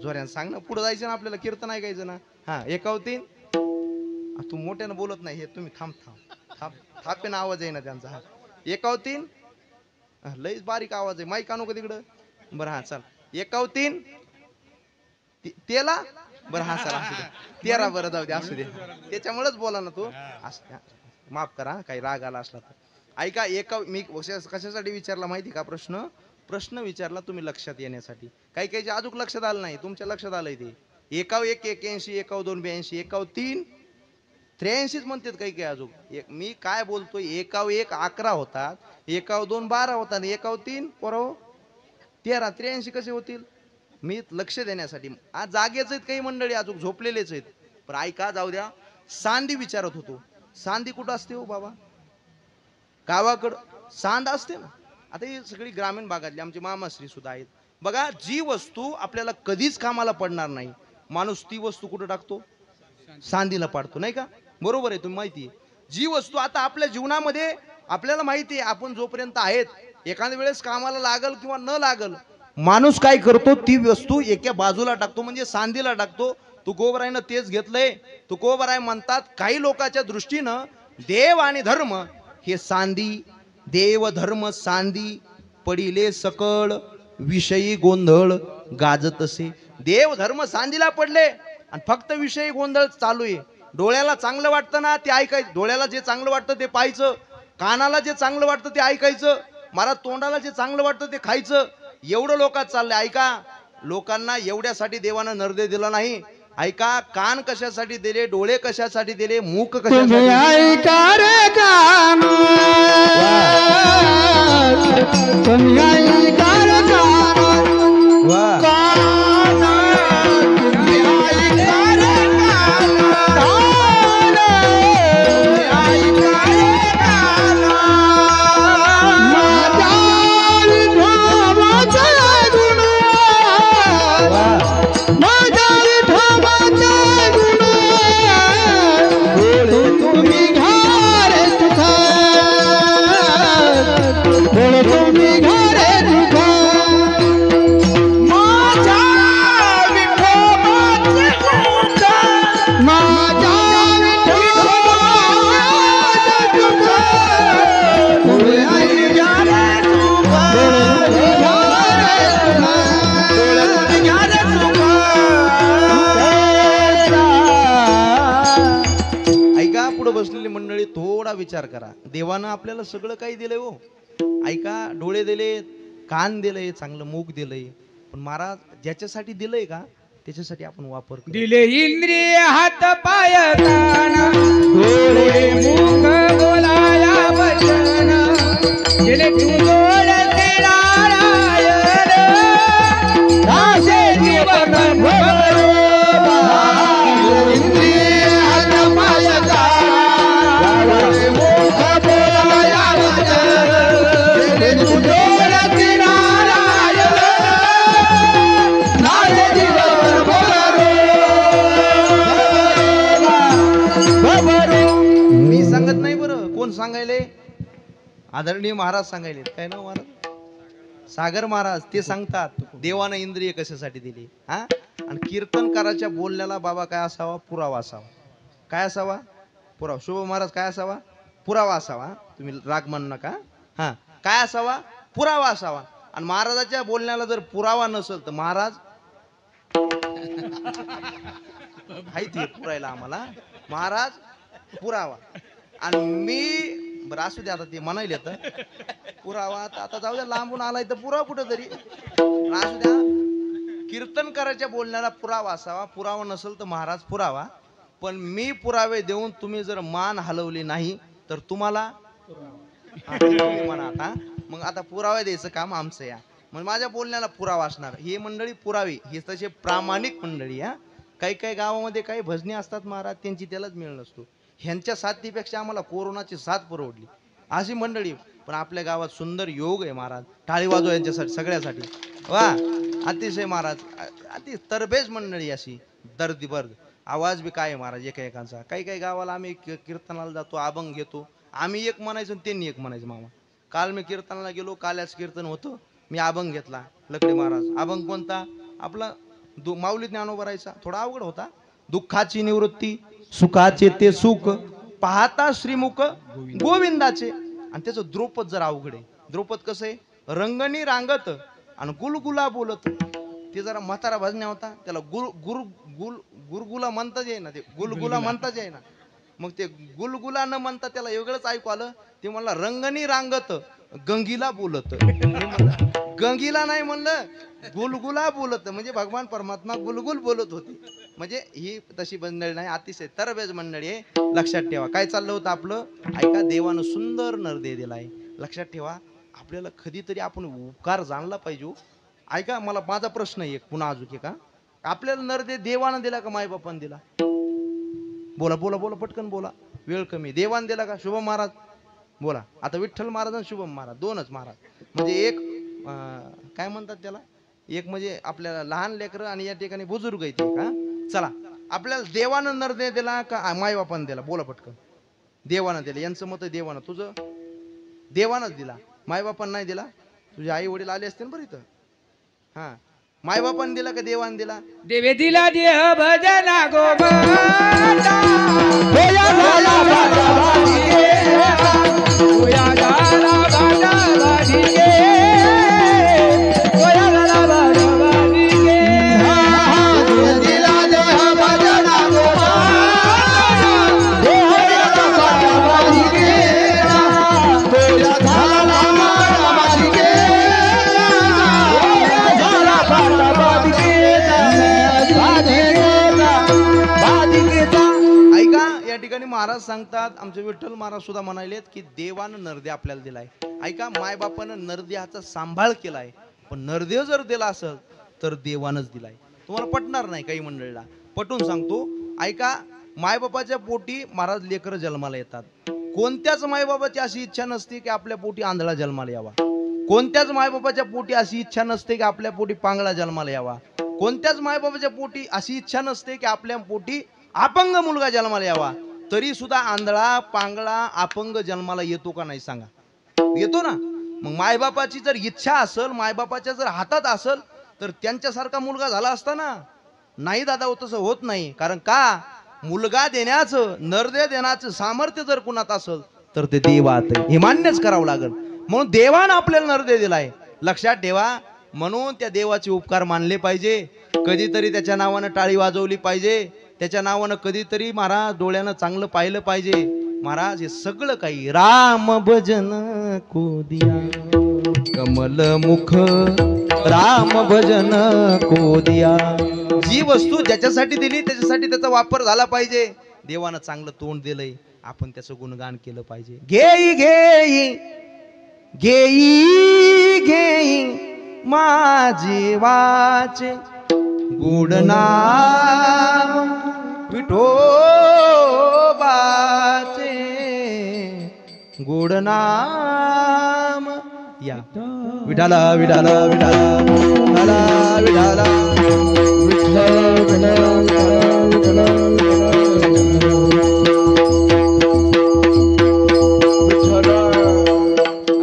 जोऱ्यानं सांग ना, पुढे जायचं ना आपल्याला, कीर्तन ऐकायचं ना. हा 1 3. तू मोठ्यानं बोलत नाही. हे तुम्ही थांब थांब थांब थापेन आवाज आहे ना त्यांचा. हा 1 3. लईच बारीक आवाज आहे. माईक आणू का तिकडं? बरं हा चल 1 3. तेला बरं हा चला 13. बरं जाऊ दे, असू दे. त्याच्यामुळेच बोला ना तू. माफ करा काही राग आला असला तर. ऐका, मी कशासाठी विचारला माहिती का प्रश्न? प्रश्न विचारला तुम्ही लक्षात येण्यासाठी. काही काही अजून लक्षात आलं नाही, तुमच्या लक्षात आलंय ते. 1 1 81, 1 2 82, 1 3 83 म्हणतात काही काही अजून. मी काय बोलतोय, 1 1 11 होतात, 1 2 12 होतात, 1 3 पोरं 13. 83 कसे होतील? मी लक्ष देण्यासाठी. आज जागेच आहेत काही मंडळी, अजून झोपलेलेच आहेत. पण ऐका, जाऊ द्या. सांदी विचारत होतो. सांदी कुठं असते हो बाबा? गावाकडं सांद असते ना. आता ही सगळी ग्रामीण भागातली आमचे मामाश्री सुद्धा आहेत. बघा, जी वस्तू आपल्याला कधीच कामाला पडणार नाही, माणूस ती वस्तू कुठं टाकतो? सांदीला पाडतो, नाही का? बरोबर आहे, तुम्ही माहिती आहे. जी वस्तू आता आपल्या जीवनामध्ये आपल्याला माहिती आहे, आपण जोपर्यंत आहेत, एखाद्या वेळेस कामाला लागल किंवा न लागल, माणूस काय करतो? ती वस्तू एका बाजूला टाकतो, म्हणजे सांदीला टाकतो. तू गोबरायनं तेच घेतलंय, तू गोबराय म्हणतात. काही लोकांच्या दृष्टीनं देव आणि धर्म हे सांदी, देव धर्म सांदी पडिले सकळ, विषयी गोंधळ गाजत असे. देव धर्म सांदीला पडले आणि फक्त विषयी गोंधळ चालू आहे. डोळ्याला चांगलं वाटतं ना ते ऐकायचं, डोळ्याला जे चांगलं वाटतं ते पाहायचं, कानाला जे चांगलं वाटतं ते ऐकायचं, मला तोंडाला जे चांगलं वाटतं ते खायचं. एवढं लोकात चाललंय. ऐका, लोकांना एवढ्यासाठी देवानं नरदे दिला नाही. ऐका, कान कशासाठी दिले, डोळे कशासाठी दिले, मुख कशासाठी? ऐका रे कान, तुम्ही ऐका रे कान, कान तुम्ही ऐका रे कान, कान ऐका रे कान. माझ्या विठोबाचे गुण, माझ्या विठोबाचे गुण, विचार करा, देवानं आपल्याला सगळं काही दिलंय हो. ऐका, डोळे दिले, कान दिलंय, चांगलं मुख दिलंय, पण महाराज ज्याच्यासाठी दिलंय का त्याच्यासाठी आपण वापर करू. दिले इंद्रिय हात पाय कान डोळे मुख बोलाया वचन दिले तुझोड नारायण दासे जीवन भरो इंद्रिय हात पाय कान डोळे मुख बोलाया वचन दिले तुझोड नारायण दासे जीवन मी सांगत नाही बरं, कोण सांगायले? आदरणीय महाराज सांगायले. काय नाव महाराज? सागर महाराज. ते सांगतात देवानं इंद्रिय कशासाठी दिली. हा, आणि कीर्तनकाराच्या बोलण्याला बाबा काय असावा? पुरावा असावा. काय असावा? पुरावा. शुभ महाराज काय असावा? पुरावा असावा. तुम्ही राग म्हणू नका. हा, काय असावा? पुरावा असावा. आणि महाराजाच्या बोलण्याला जर पुरावा नसेल तर महाराज माहिती पुरायला आम्हाला महाराज पुरावा. आणि मी बरं असू द्या, आता ते म्हणायले तर पुरावा आता जाऊ द्या, लांबून आलाय तर पुरावा कुठं तरी असू द्या. कीर्तनकाराच्या बोलण्याला पुरावा असावा. पुरावा नसेल तर महाराज पुरावा. पण मी पुरावे देऊन तुम्ही जर मान हलवली नाही तर तुम्हाला म्हणा. आता मग आता पुरावे द्यायचं काम आमचं या. मग माझ्या बोलण्याला पुरावा असणार. ही मंडळी पुरावी, ही तसे प्रामाणिक मंडळी. हा, काही काही गावामध्ये काही भजनी असतात महाराज, त्यांची त्यालाच मिळ नसतो. ह्यांच्या साथीपेक्षा आम्हाला कोरोनाची साथ परवडली अशी मंडळी. पण आपल्या गावात सुंदर योग आहे महाराज. टाळी वाजवा यांच्यासाठी, सगळ्यासाठी. वा, अतिशय महाराज, अति तरबेज मंडळी अशी. दर्दी बर्द आवाज बी काय महाराज एकेकांचा. काही काही गावाला आम्ही कीर्तनाला जातो, अभंग घेतो. आम्ही एक म्हणायचो आणि त्यांनी एक म्हणायचं. मामा काल मी कीर्तनाला गेलो, काल्याच कीर्तन होतं, मी अभंग घेतला. लकडे महाराज अभंग कोणता? आपला माऊली ज्ञानोबा राहायचा. थोडा अवघड होता. दुःखाची निवृत्ती, सुखाचे ते सुख, पाहता श्रीमुख गोविंदाचे. आणि त्याचं द्रुपद जरा अवघड आहे. द्रुपद कसं आहे? रंगणी रांगत आणि गुलगुला बोलत. ते जरा म्हातारा भजण्या होता, त्याला गुलगुला म्हणताच येईना, ते गुलगुला म्हणताच येईना. मग ते गुलगुला न म्हणता त्याला वेगळंच ऐकू आलं. ते म्हणला रंगणी रांगत गंगीला बोलत. गंगीला नाही म्हणलं, गुलगुला बोलत. म्हणजे भगवान परमात्मा गुलगुल बोलत होते. म्हणजे ही तशी मंडळी नाही, अतिशय तरबेज मंडळी आहे. लक्षात ठेवा. काय चाललं होतं आपलं? ऐका, देवानं सुंदर नरदेह दिलाय. लक्षात ठेवा. आपल्याला कधीतरी आपण उपकार जाणला पाहिजे. ऐका, मला माझा प्रश्न आहे एक पुन्हा अजून का, आपल्याला नरदेह देवानं दिला का मायबापानं दिला? बोला बोला बोला, पटकन बोला, वेळ कमी. देवानं दिला का? शुभम महाराज बोला. आता विठ्ठल महाराज आणि शुभम महाराज दोनच महाराज. म्हणजे एक काय म्हणतात त्याला, एक म्हणजे आपल्याला लहान लेकरं आणि या ठिकाणी बुजुर्ग येते का. चला, आपल्याला देवानं नरदेह दिला का मायबापानं दिला? बोला पटकन. देवानं दिला. यांचं मत देवानं. तुझं? देवानंच दिला, मायबापानं नाही दिला. तुझे आई वडील आले असते ना बरं इथं. हा, मायबापानं दिला का देवानं दिला? देवे दिला देह भजना गोमाता महाराज सांगतात, आमचे विठ्ठल महाराज सुद्धा म्हणालेत की देवानं नरदेह आपल्याला दिलाय. ऐका, मायबापानं नरदेहाचा सांभाळ केलाय. पण नरदेह जर दिला असेल तर देवानच दिलाय. तुम्हाला पटणार नाही काही मंडळीला, पटून सांगतो. ऐका, मायबापाच्या पोटी महाराज लेकरं जन्माला येतात. कोणत्याच मायबापाची अशी इच्छा नसते की आपल्या पोटी आंधळा जन्माला यावा. कोणत्याच मायबापाच्या पोटी अशी इच्छा नसते की आपल्या पोटी पांगळा जन्माला यावा. कोणत्याच मायबापाच्या पोटी अशी इच्छा नसते की आपल्या पोटी अपंग मुलगा जन्माला यावा. तरी सुद्धा आंधळा, पांगळा, अपंग जन्माला येतो का नाही सांगा? येतो ना. मग मायबापाची जर इच्छा असेल, मायबापाच्या जर हातात असेल तर त्यांच्यासारखा मुलगा झाला असता ना. नाही दादा, तसं होत नाही. कारण का, मुलगा देण्याचं, नरदेह देण्याचं सामर्थ्य जर कुणात असेल तर ते देवात हे मान्यच करावं लागेल. म्हणून देवानं आपल्याला नरदेह दिलाय. लक्षात ठेवा. म्हणून त्या देवाचे उपकार मानले पाहिजे. कधीतरी त्याच्या नावानं टाळी वाजवली पाहिजे. त्याच्या नावानं कधीतरी महाराज डोळ्यानं चांगलं पाहिलं पाहिजे. महाराज हे सगळं काही राम भजन को दिया, कमल मुख राम भजन को दिया. जी वस्तू ज्याच्यासाठी दिली त्याच्यासाठी त्याचा वापर झाला पाहिजे. देवानं चांगलं तोंड दिलंय, आपण त्याचं गुणगान केलं पाहिजे. घेई घेई घेई घेई माझे वाचे गुड नाम विठोबाचे गुड नाम. या विठाला विठाला विठाला विठाला विठाला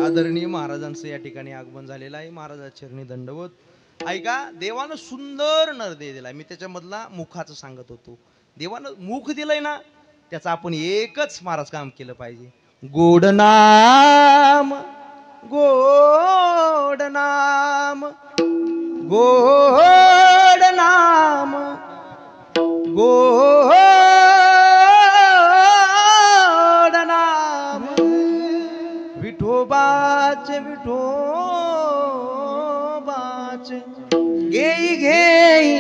आदरणीय महाराजांचं या ठिकाणी आगमन झालेलं आहे. महाराजांच्या चरणी दंडवत. ऐका, देवानं सुंदर नरदेह दिलाय. मी त्याच्यामधला मुखाचं सांगत होतो. देवानं मुख दिलंय ना, त्याचं आपण एकच महाराज काम केलं पाहिजे. गोड नाम गोड नाम गोड नाम गोड नाम विठोबाचे विठोबाचे. घेई घेई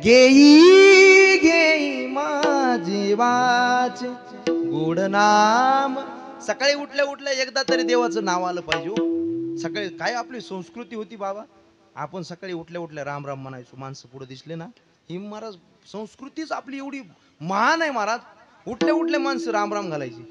घेई घेई माझे वाचे गोड नाम. सकाळी उठल्या उठल्या एकदा तरी देवाचं नाव आलं पाहिजे हो. सकाळी काय आपली संस्कृती होती बाबा, आपण सकाळी उठल्या उठल्या राम राम म्हणायचो. माणसं पुढे दिसले ना, ही महाराज संस्कृतीच आपली एवढी महान आहे महाराज. उठल्या उठल्या माणसं राम राम घालायची,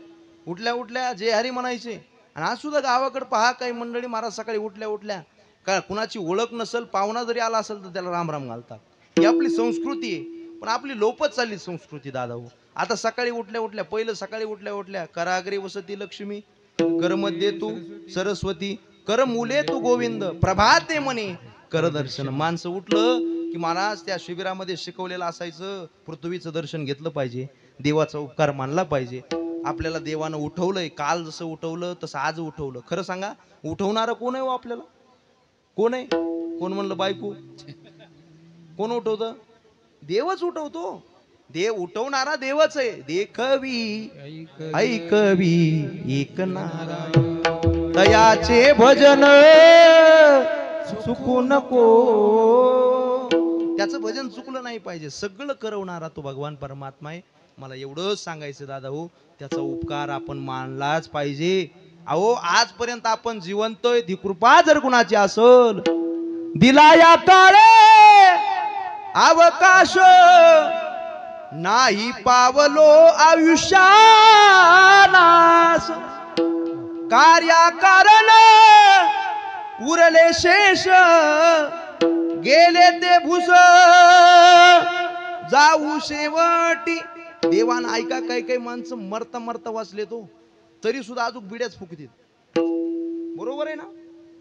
उठल्या उठल्या जय हरी म्हणायचे. आणि आज सुद्धा गावाकडे पहा, काही मंडळी महाराज सकाळी उठल्या उठल्या का कुणाची ओळख नसेल, पाहुणा जरी आला असेल तर त्याला राम राम घालतात. ही आपली संस्कृती आहे. पण आपली लोपच चालली संस्कृती दादा हो. आता सकाळी उठल्या उठल्या, पहिलं सकाळी उठल्या उठल्या कराग्रे वसती लक्ष्मी, करमध्ये तू सरस्वती, कर मुले तू गोविंद, प्रभाते म्हणे कर दर्शन. माणसं उठलं की महाराज त्या शिबिरामध्ये शिकवलेलं असायचं, पृथ्वीचं दर्शन घेतलं पाहिजे, देवाचा उपकार मानला पाहिजे. आपल्याला देवानं उठवलंय. काल जसं उठवलं तसं आज उठवलं. खरं सांगा, उठवणारं कोण आहे हो आपल्याला? कोण आहे? कोण म्हणलं बायको? कोण उठवतं? देवच उठवतो. देव उठवणारा देवच आहे. देखवी ऐकवी एक नारायण, दयाचे भजन चुकू नको. त्याचं भजन चुकलं नाही पाहिजे. सगळं करवणारा तो भगवान परमात्मा आहे. मला एवढंच सांगायचं दादा हो, त्याचा उपकार आपण मानलाच पाहिजे. अहो, आजपर्यंत आपण जिवंतोय, ती कृपा जर कुणाची असल, दिला या काळे अवकाश, नाही पावलो आयुष्यानास, कार्याकारण उरले शेष, गेले ते भूस जाऊ शेवटी. देवान ऐका, काही काही माणसं मरता मरता वाचले तो तरी सुद्धा अजून बिड्याच फुकतील. बरोबर आहे ना?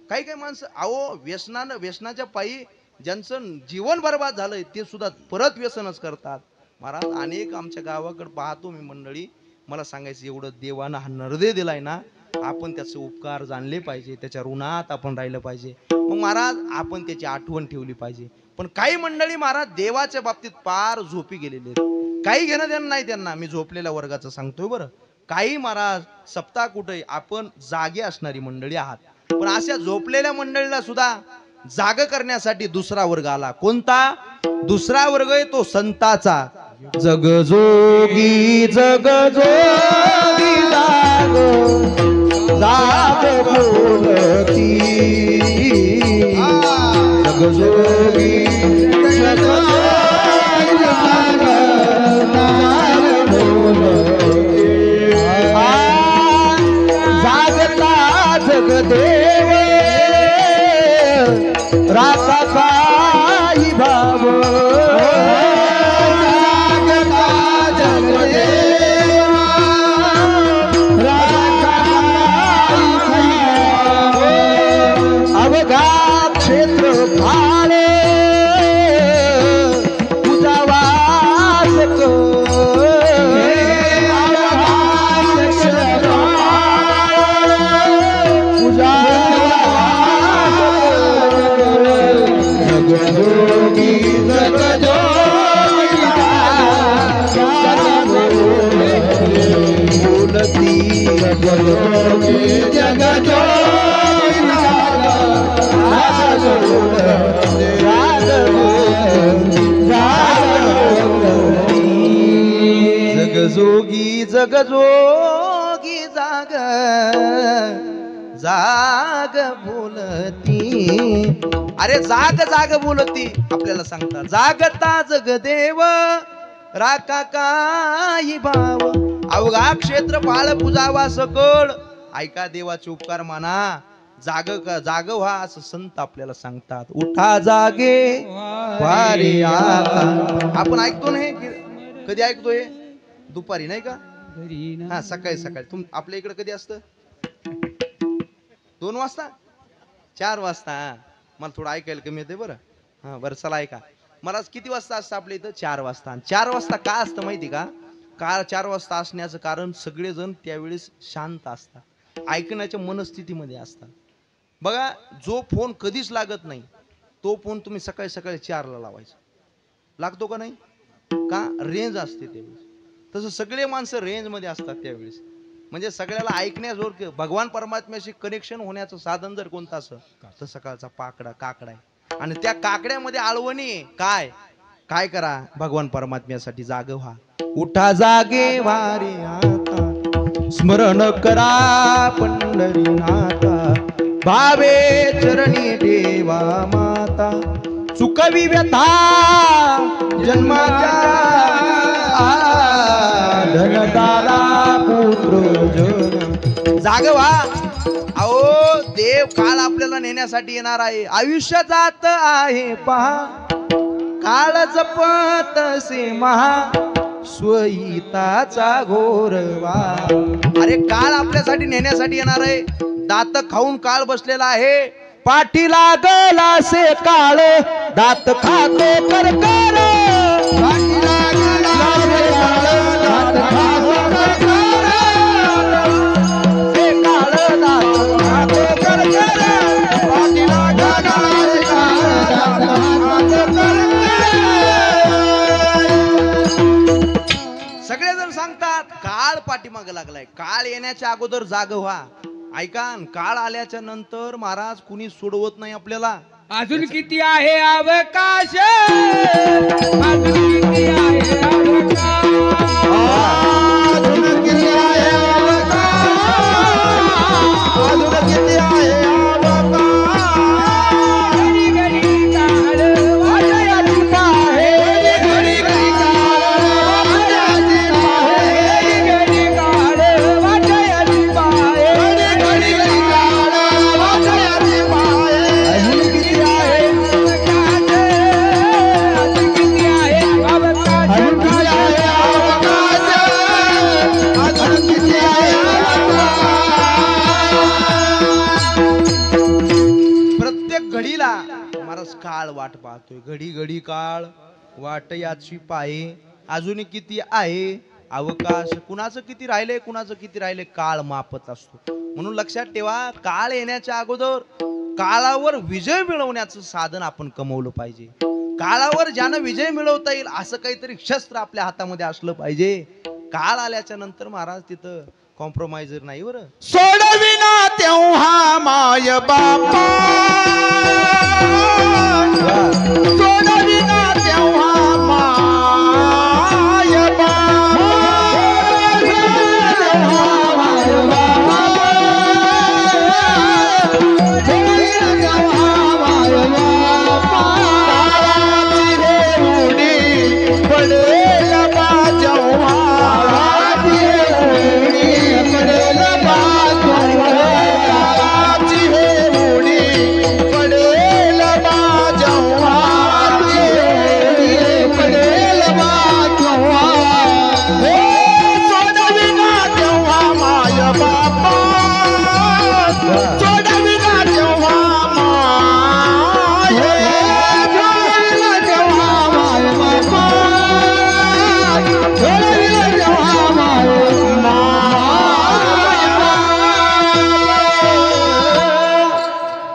काही काही माणसं अहो व्यसनाच्या पायी ज्यांचं जीवन बर्बाद झालंय ते सुद्धा परत व्यसनच करतात. महाराज, अनेक आमच्या गावाकडे पाहतो मी मंडळी. मला सांगायचं एवढं, देवानं हा नरदे दिलाय ना, आपण त्याचे उपकार जाणले पाहिजे, त्याच्या ऋणात आपण राहिलं पाहिजे. मग महाराज आपण त्याची आठवण ठेवली पाहिजे. पण काही मंडळी महाराज देवाच्या बाबतीत पार झोपी गेलेले आहेत. काही घेणं देणं नाही त्यांना. मी झोपलेल्या वर्गाचं सांगतोय बरं. काही महाराज सप्ताह कुठे आपण जागे असणारी मंडळी आहात, पण अशा झोपलेल्या मंडळीला सुद्धा जाग करण्यासाठी दुसरा वर्ग आला. कोणता? दुसरा वर्ग आहे तो संताचा. जगजोगी जगजोगी जाग जाग बोलती, जगजोगी जगजोगी जाग जाग बोलती. जागता जगदेव राता काही भाव, जागता जगदेव राता काही भाव, अवघा क्षेत्र भाळे तुझा वास जग जोगी जाग जाग बोलती. अरे जाग जाग बोलती आपल्याला सांगतात. जागता जगदेव राका काही भाव, अवघा क्षेत्रफाळ पूजावा सकळ. ऐका देवाचे उपकार माना, जाग व्हा असं संत आपल्याला सांगतात. उठा जागे वारे आता. आपण ऐकतो ना हे, कधी ऐकतोय? दुपारी नाही का? हा सकाळी सकाळी. आपल्या इकडे कधी असतं? 2 वाजता 4 वाजता. मला थोडं ऐकायला कमी येते बरं. हा बरं चला ऐका. मला किती वाजता असतं आपल्या इथं? 4 वाजता. 4 वाजता का असतं माहिती का? 4 वाजता असण्याचं कारण सगळेजण त्यावेळेस शांत असतात, ऐकण्याच्या मनस्थितीमध्ये असतात. बघा, जो फोन कधीच लागत नाही तो फोन तुम्ही सकाळी सकाळी 4ला लावायचा. लागतो का नाही? का? रेंज असते त्यावेळेस. तसं सगळे माणसं रेंज मध्ये असतात त्यावेळेस. म्हणजे सगळ्याला ऐकण्याजोर भगवान परमात्म्याशी कनेक्शन होण्याचं साधन जर कोणतं असं तर सकाळचा काकडा आहे. आणि त्या काकड्यामध्ये आळवणी काय काय करा? भगवान परमात्म्यासाठी जाग व्हा. उठा जागे वारे आता, स्मरण करा पंढरीनाथा. भावे चरणी देवा माता, चुकवी व्यथा जन्माच्या. धनदारा पुत्र जन. जाग व्हा. अहो देव काळ आपल्याला नेण्यासाठी येणार आहे. आयुष्य जात आहे पहा, काळ जपतसे महा स्वहिताचा घोरवा. अरे काळ आपल्यासाठी नेण्यासाठी येणार आहे. दात खाऊन काळ बसलेला आहे. पाठी लागला से काळ, दात खातो करकर. पाठी लागला से काळ, दात खातो करकर. से काळ दात खातो करकर. पाठी लागला से काळ, दात खातो करकर. सगळेजण सांगतात काळ पाठीमागे लागलाय. काळ येण्याच्या अगोदर जाग व्हा. ऐका, काळ आल्याच्या नंतर महाराज कुणी सोडवत नाही आपल्याला. अजून किती आहे अवकाश, अजून किती आहे अवकाश, अजून किती आहे अवकाश, अजून किती आहे अवकाश. घडी घडी काळ वाटायची पाहे, घडी घडी काळ वाटायची पाहे, घडी काळ वाटायची पाहे, घडी घडी काळ वाटायची पाहे. अजून किती आहे अवकाश, अजून किती आहे अवकाश, अजून किती आहे अवकाश, अजून किती आहे अवकाश. प्रत्येक घडीला महाराज काळ वाट पाहतोय. घडी घडी काळ वाट याची पाये. अजून किती आहे अवकाश. कुणाचं किती राहिले, कुणाचं किती राहिले, काळ मापत असतो. म्हणून लक्षात ठेवा, काळ येण्याच्या अगोदर काळावर विजय मिळवण्याचं साधन आपण कमवलं पाहिजे. काळावर ज्यानं विजय मिळवता येईल असं काहीतरी शस्त्र आपल्या हातामध्ये असलं पाहिजे. काळ आल्याच्या नंतर महाराज तिथं कॉम्प्रोमाइजर नाही बरं. सोडविना तेव्हा माय बापा, सोडविना तेव्हा माय बापा, पडेल बा जेव्हा, पडेल बा पडेल बा जेव्हा, पडेल बा जेव्हा. हो सोडविना तेव्हा माय बापा, सोडविना तेव्हा माय, सोडविना तेव्हा माय बापा, सोडविना तेव्हा माय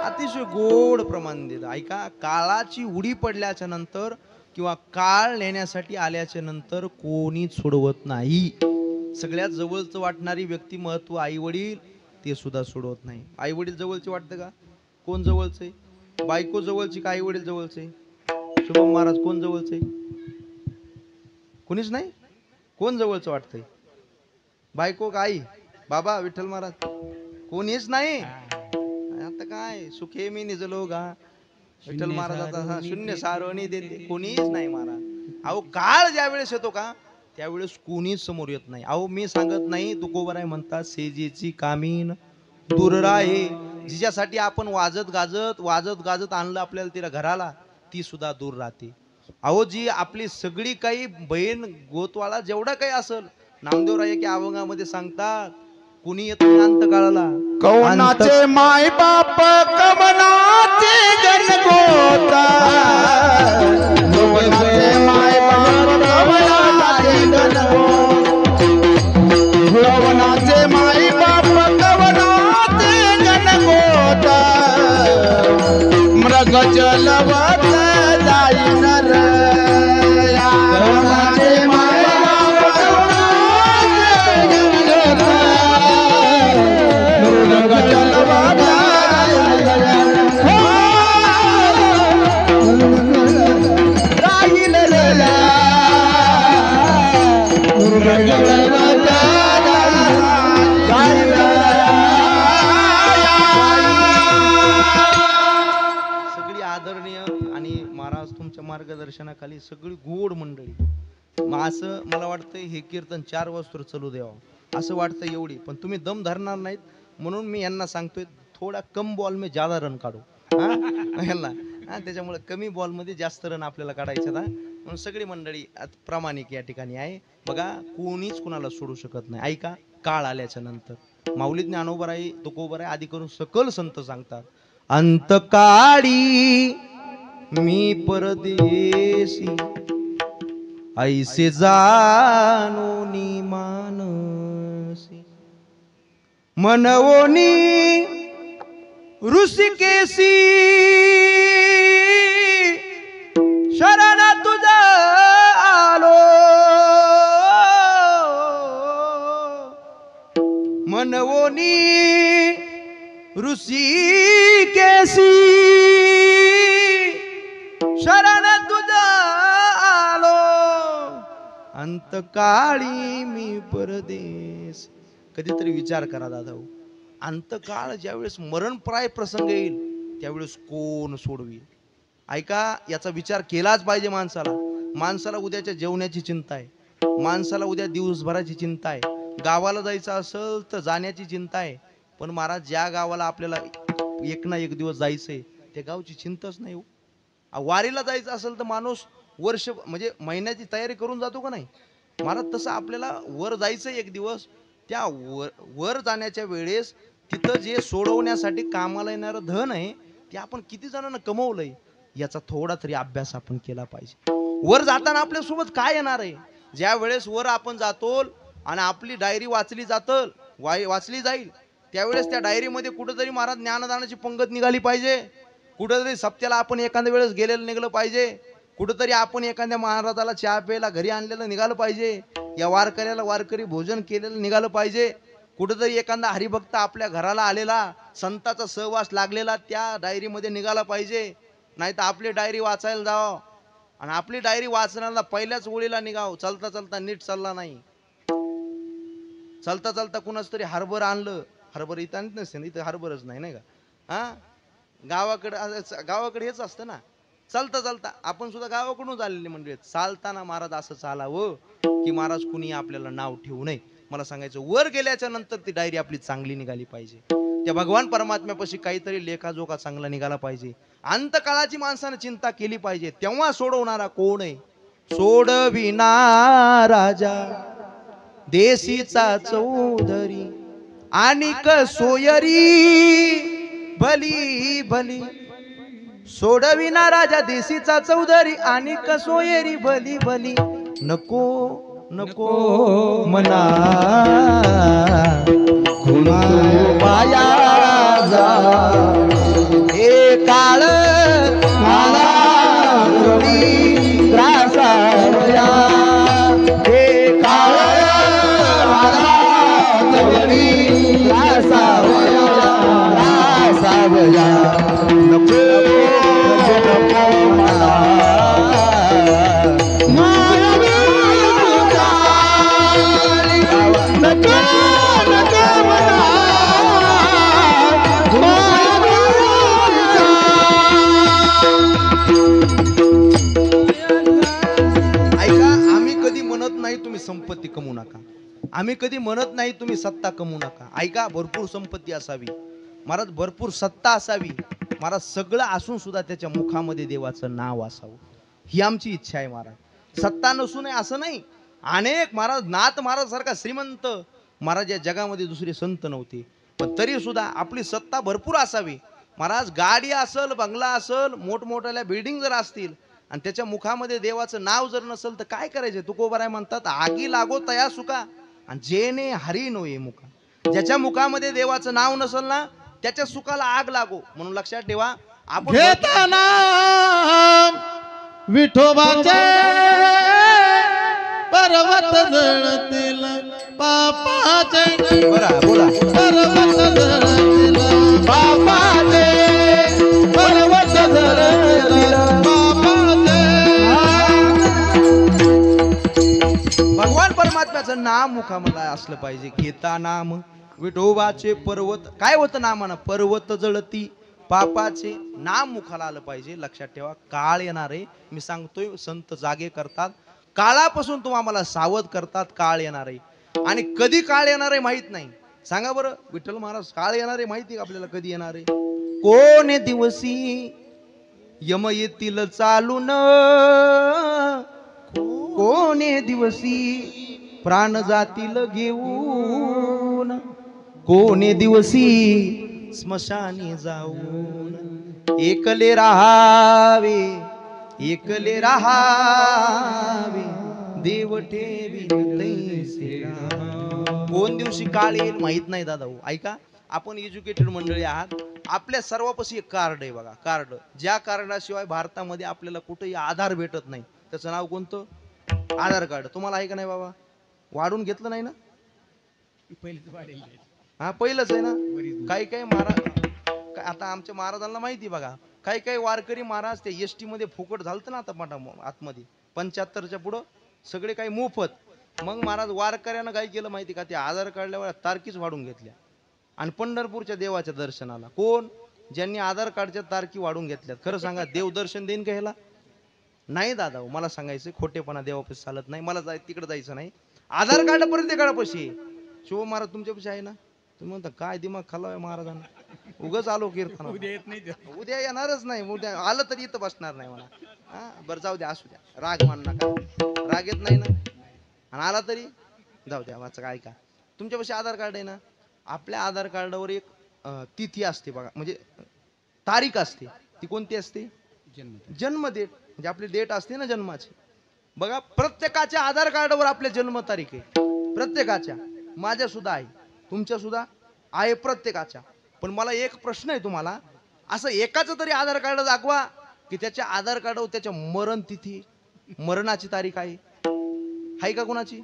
अतिशय गोड प्रमाण दिलं. ऐका, काळाची उडी पडल्याच्या नंतर किंवा काळ नेण्यासाठी आल्याच्या नंतर कोणी सोडवत नाही. सगळ्यात जवळचं वाटणारी व्यक्तिमत्व आई वडील, ते सुद्धा सोडवत नाही. आई वडील जवळचे वाटतं का? कोण जवळचे? बायको जवळची का आई वडील जवळचे? शुभम महाराज कोण जवळचे? कोणीच नाही. कोण जवळचं वाटतंय? बायको का आई बाबा विठ्ठल महाराज कोणीच नाही. आता काय सुखे मी निजलो गा विठ्ठल महाराजाचा हा शून्य सारवणी देते कोणीच नाही महाराज. अहो काळ ज्या वेळेस येतो का त्यावेळेस कोणीच समोर येत नाही. अहो मी सांगत नाही तुकोबराय म्हणतात सेजेची कामीन दूर राहे. जिच्यासाठी आपण वाजत गाजत आणलं आपल्याला तिला घराला ती सुद्धा दूर राहते. अहो जी आपली सगळी काही बहीण गोतवाळा जेवढा काही असल नामदेवराय की अभंगामध्ये सांगतात कुणी येत नाही अंत काळाला. कवनाचे माय बाप कवनाचे गणगोता कवनाचे माय बाप कवनाचे गणगोता कवनाचे माय बाप कवनाचे गणगोता मृग जलवत जाईन रे कवनाचे माय सगळी आदरणीय आणि महाराज तुमच्या मार्गदर्शनाखाली सगळी गोड मंडळी. मग असं मला वाटतं हे कीर्तन 4 वाजता चालू द्यावं असं वाटतं एवढी. पण तुम्ही दम धरणार नाहीत म्हणून मी यांना सांगतोय थोडा कम बॉल में ज्यादा रन काढू यांना. त्याच्यामुळे कमी बॉल मध्ये जास्त रन आपल्याला काढायचे ना म्हणून सगळी मंडळी प्रामाणिक या ठिकाणी आहे. बघा कोणीच कुणाला सोडू शकत नाही. ऐका काळ आल्याच्या नंतर माऊली ज्ञानोबराई तुकोबराई आदी करून सकल संत सांगतात अंतकाळी मी परदेशी ऐसे जानोनी मानसी मनवोनी ऋषिकेशी शरण तुझा आलो मनवोनी ऋषिकेशी शरण तुझा आलो अंतकाळी मी परदेश. कधीतरी विचार करा दादा अंतकाळ ज्यावेळेस मरणप्राय प्रसंग येईल त्यावेळेस कोण सोडवी. ऐका याचा विचार केलाच पाहिजे माणसाला. माणसाला उद्याच्या जेवण्याची चिंता आहे, माणसाला उद्या दिवसभराची चिंता आहे, गावाला जायचं असेल तर जाण्याची चिंता आहे. पण महाराज ज्या गावाला आपल्याला एक ना एक दिवस जायचंय त्या गावची चिंताच नाही. वारीला जायचं असेल तर माणूस वर्ष म्हणजे महिन्याची तयारी करून जातो का नाही महाराज. तसं आपल्याला वर जायचं एक दिवस त्या वर जाण्याच्या वेळेस तिथं जे सोडवण्यासाठी कामाला येणारं धन आहे ते आपण किती जणांना कमवलंय याचा थोडा तरी अभ्यास आपण केला पाहिजे. वर जाताना आपल्यासोबत काय येणार आहे. ज्या वेळेस वर आपण जातो आणि आपली डायरी वाचली जाईल त्यावेळेस त्या डायरीमध्ये कुठेतरी महाराज ज्ञानदानाची पंगत निघाली पाहिजे. कुठेतरी सप्त्याला आपण एखाद्या वेळेस गेलेलं निघलं पाहिजे. कुठेतरी आपण एखाद्या महाराजाला चहा प्यायला घरी आणलेलं निघालं पाहिजे. या वारकऱ्याला वारकरी भोजन केलेलं निघालं पाहिजे. कुठेतरी एखादा हरिभक्त आपल्या घराला आलेला संताचा सहवास लागलेला त्या डायरीमध्ये निघाला पाहिजे. नाही तर आपली डायरी वाचायला जावं आणि आपली डायरी वाचण्याला पहिल्याच ओळीला निघाव. चालता चालता नीट चालला नाही, चालता चालता कुणाच तरी हरभर आणलं. हरभर इथं आणत नसते ना, इथं हरभरच नाही नाही का. हा गावाकडे हेच असतं ना. चालता चालता आपण सुद्धा गावाकडून आलेले म्हणजे चालताना महाराज असं चालावं की महाराज कुणी आपल्याला नाव ठेवू नये. मला सांगायचं वर गेल्याच्या नंतर ती डायरी आपली चांगली निघाली पाहिजे. त्या भगवान परमात्म्यापाशी काहीतरी लेखाजोखा चांगला निघाला पाहिजे. अंतकाळाची माणसानं चिंता केली पाहिजे. तेव्हा सोडवणारा कोण आहे. सोडविना राजा देशीचा चौधरी आणिक सोयरी भली भली. सोडविना राजा देशीचा चौधरी आणिक सोयरी भली भली. नको नको मना खुणा पाया जा हे काळ मला त्रासावया हे काळ मला त्रासावया नको नको मला नको आम्ही कधी म्हणत नाही तुम्ही सत्ता कमवू नका. ऐका, भरपूर संपत्ती असावी महाराज, भरपूर सत्ता असावी महाराज, सगळं असून सुद्धा त्याच्या मुखामध्ये देवाचं नाव असावं, ही आमची इच्छा आहे महाराज. सत्ता नसू नये असं नाही. अनेक महाराज, नाथ महाराज सारखा श्रीमंत महाराज या जगामध्ये दुसरे संत नव्हते, पण तरी सुद्धा आपली सत्ता भरपूर असावी महाराज. गाडी असल, बंगला असल, मोठमोठ्या बिल्डिंग जर असतील आणि त्याच्या मुखामध्ये देवाचं नाव जर नसेल तर काय करायचं. तुकोबाराय म्हणतात, आगी लागो तया सुका आणि जेने हरी नो ये मुखा. ज्याच्या मुखामध्ये देवाचं नाव नसेल ना त्याच्या सुखाला आग लागो. म्हणून लक्षात ठेवा, आपण घेताना विठोबाचे पर्वत जळतील पापाचे. बरा बोला, पर्वत जळतील पापाचे, पर्वत जळतील पापाचे. भगवान परमात्म्याचं नाम मुखामध्ये असलं पाहिजे. घेता नाम विठोबाचे पर्वत, काय होतं नामानं, पर्वत जळती पापाचे. नाम मुखाला आलं पाहिजे. लक्षात ठेवा, काळ येणार आहे. मी सांगतोय, संत जागे करतात, काळापासून तुम्हाला सावध करतात. काळ येणार आहे आणि कधी काळ येणार आहे माहित नाही. सांगा बरं विठ्ठल महाराज, काळ येणार आहे माहिती आपल्याला कधी येणार आहे. कोण दिवसी यम येतील चालून, कोणे दिवसी प्राण जातील घेऊन, कोणे दिवसी स्मशानी जाऊन. एकले राहावे, एकले राहावे, देव ठेवी तैसे राहावे. कोण दिवशी काळ येईल माहित नाही दादा. ऐका, आपण एज्युकेटेड मंडळी आहात, आपल्या सर्वापाशी एक कार्ड आहे बघा. कार्ड, ज्या कार्डाशिवाय भारतामध्ये आपल्याला कुठेही आधार भेटत नाही, त्याचं नाव कोणतं, आधार कार्ड. तुम्हाला आहे का नाही बाबा? वाढून घेतलं नाही ना? हा पहिलंच आहे ना. काही काही महाराज, आता आमच्या महाराजांना माहिती बघा, काही काही वारकरी महाराज ते एसटी मध्ये फुकट झालतं ना आता आतमध्ये 75च्या पुढं सगळे काही मोफत. मग महाराज वारकऱ्यानं काय केलं माहिती का, ते आधार काढल्यावर तारखीच वाढून घेतल्या आणि पंढरपूरच्या देवाच्या दर्शनाला कोण, ज्यांनी आधार कार्डच्या तारखी वाढून घेतल्यात, खरं सांगा देव दर्शन देईन का ह्याला? नाही दादा, मला सांगायचं खोटेपणा देवापाशी चालत नाही. मला तिकडे जायचं नाही. आधार कार्ड प्रत्येकापाशी. शिव महाराज तुमच्यापाशी आहे ना? तुम्ही म्हणता काय दिमाग खालाय महाराजांना, उगाच आलो कीर्तन. उद्या येणारच नाही, उद्या आलं तरी इथं बसणार नाही मला. हा बरं जाऊ द्या, असू द्या, राग मान नका, राग येत नाही ना. आणि आला तरी जाऊ द्या, वाचा काय का. तुमच्यापाशी आधार कार्ड आहे ना? आपल्या आधार कार्डावर एक तिथी असते बघा, म्हणजे तारीख असते. ती कोणती असते? जन्म डेट, म्हणजे आपली डेट असते ना जन्माची. बघा प्रत्येकाच्या आधार कार्डावर आपल्या जन्म तारीख आहे, प्रत्येकाच्या. माझ्या सुद्धा आहे, तुमच्या सुद्धा आहे, प्रत्येकाच्या. पण मला एक प्रश्न आहे तुम्हाला, असं एकाचं तरी आधार कार्ड दाखवा की त्याच्या आधार कार्डावर त्याच्या मरण तिथी, मरणाची तारीख आहे का कुणाची?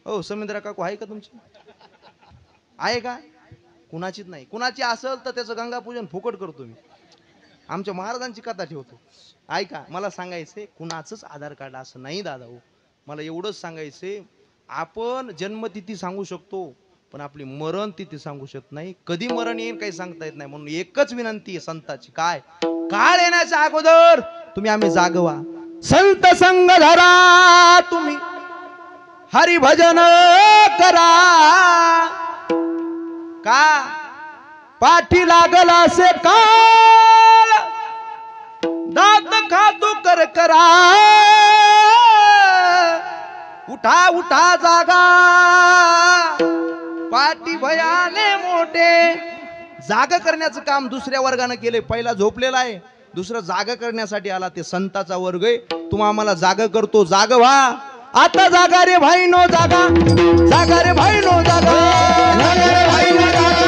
हो समिंद्रा काकू, आहे का तुमची? आहे का? कुणाचीच नाही. कुणाची असेल तर त्याचं गंगापूजन फुकट करतो मी, आमच्या महाराजांची कथा ठेवतो. ऐका, मला सांगायचंय कुणाचंच आधार कार्ड असं नाही दादा. हो मला एवढंच सांगायचंय, आपण जन्मतिथी सांगू शकतो पण आपली मरण तिथी सांगू शकत नाही. कधी मरण येईल काही सांगता येत नाही. म्हणून एकच विनंती आहे संताची, काय, काळ येण्याच्या अगोदर तुम्ही आम्ही जागवा, संत संग धरा, तुम्ही हरिभजन करा. का पाठी लागला असे काळ, दात खातू कर करा. उठा उठा जागा, पाठी भयाने मोठे. जाग करण्याचं काम दुसऱ्या वर्गाने केले. पहिला झोपलेला आहे, दुसरं जाग करण्यासाठी आला. ते संताचा वर्ग आहे. तुम्हा आम्हाला जाग करतो, जाग व्हा आता. जागा रे भाई नो जागा, जागा रे भाई नो जागा, जागा रे भाई नो जागा,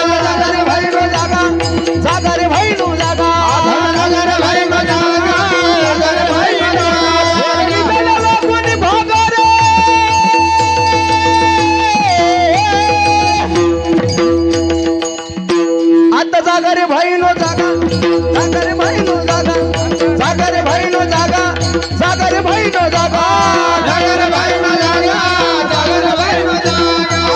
जागा रे भाई नो जागा, जागा रे भाई नो जागा, जागा रे भाई नो जागा, जागा रे भाई नो जागा. कोणी भागा रे, आता जागा रे भाई नो जागा, जागा रे भाई नो जागा, जागा रे भाई नो जागा, जागा रे भाई नो जागा, जागा रे भाई नो जागा, जागा रे भाई नो जागा.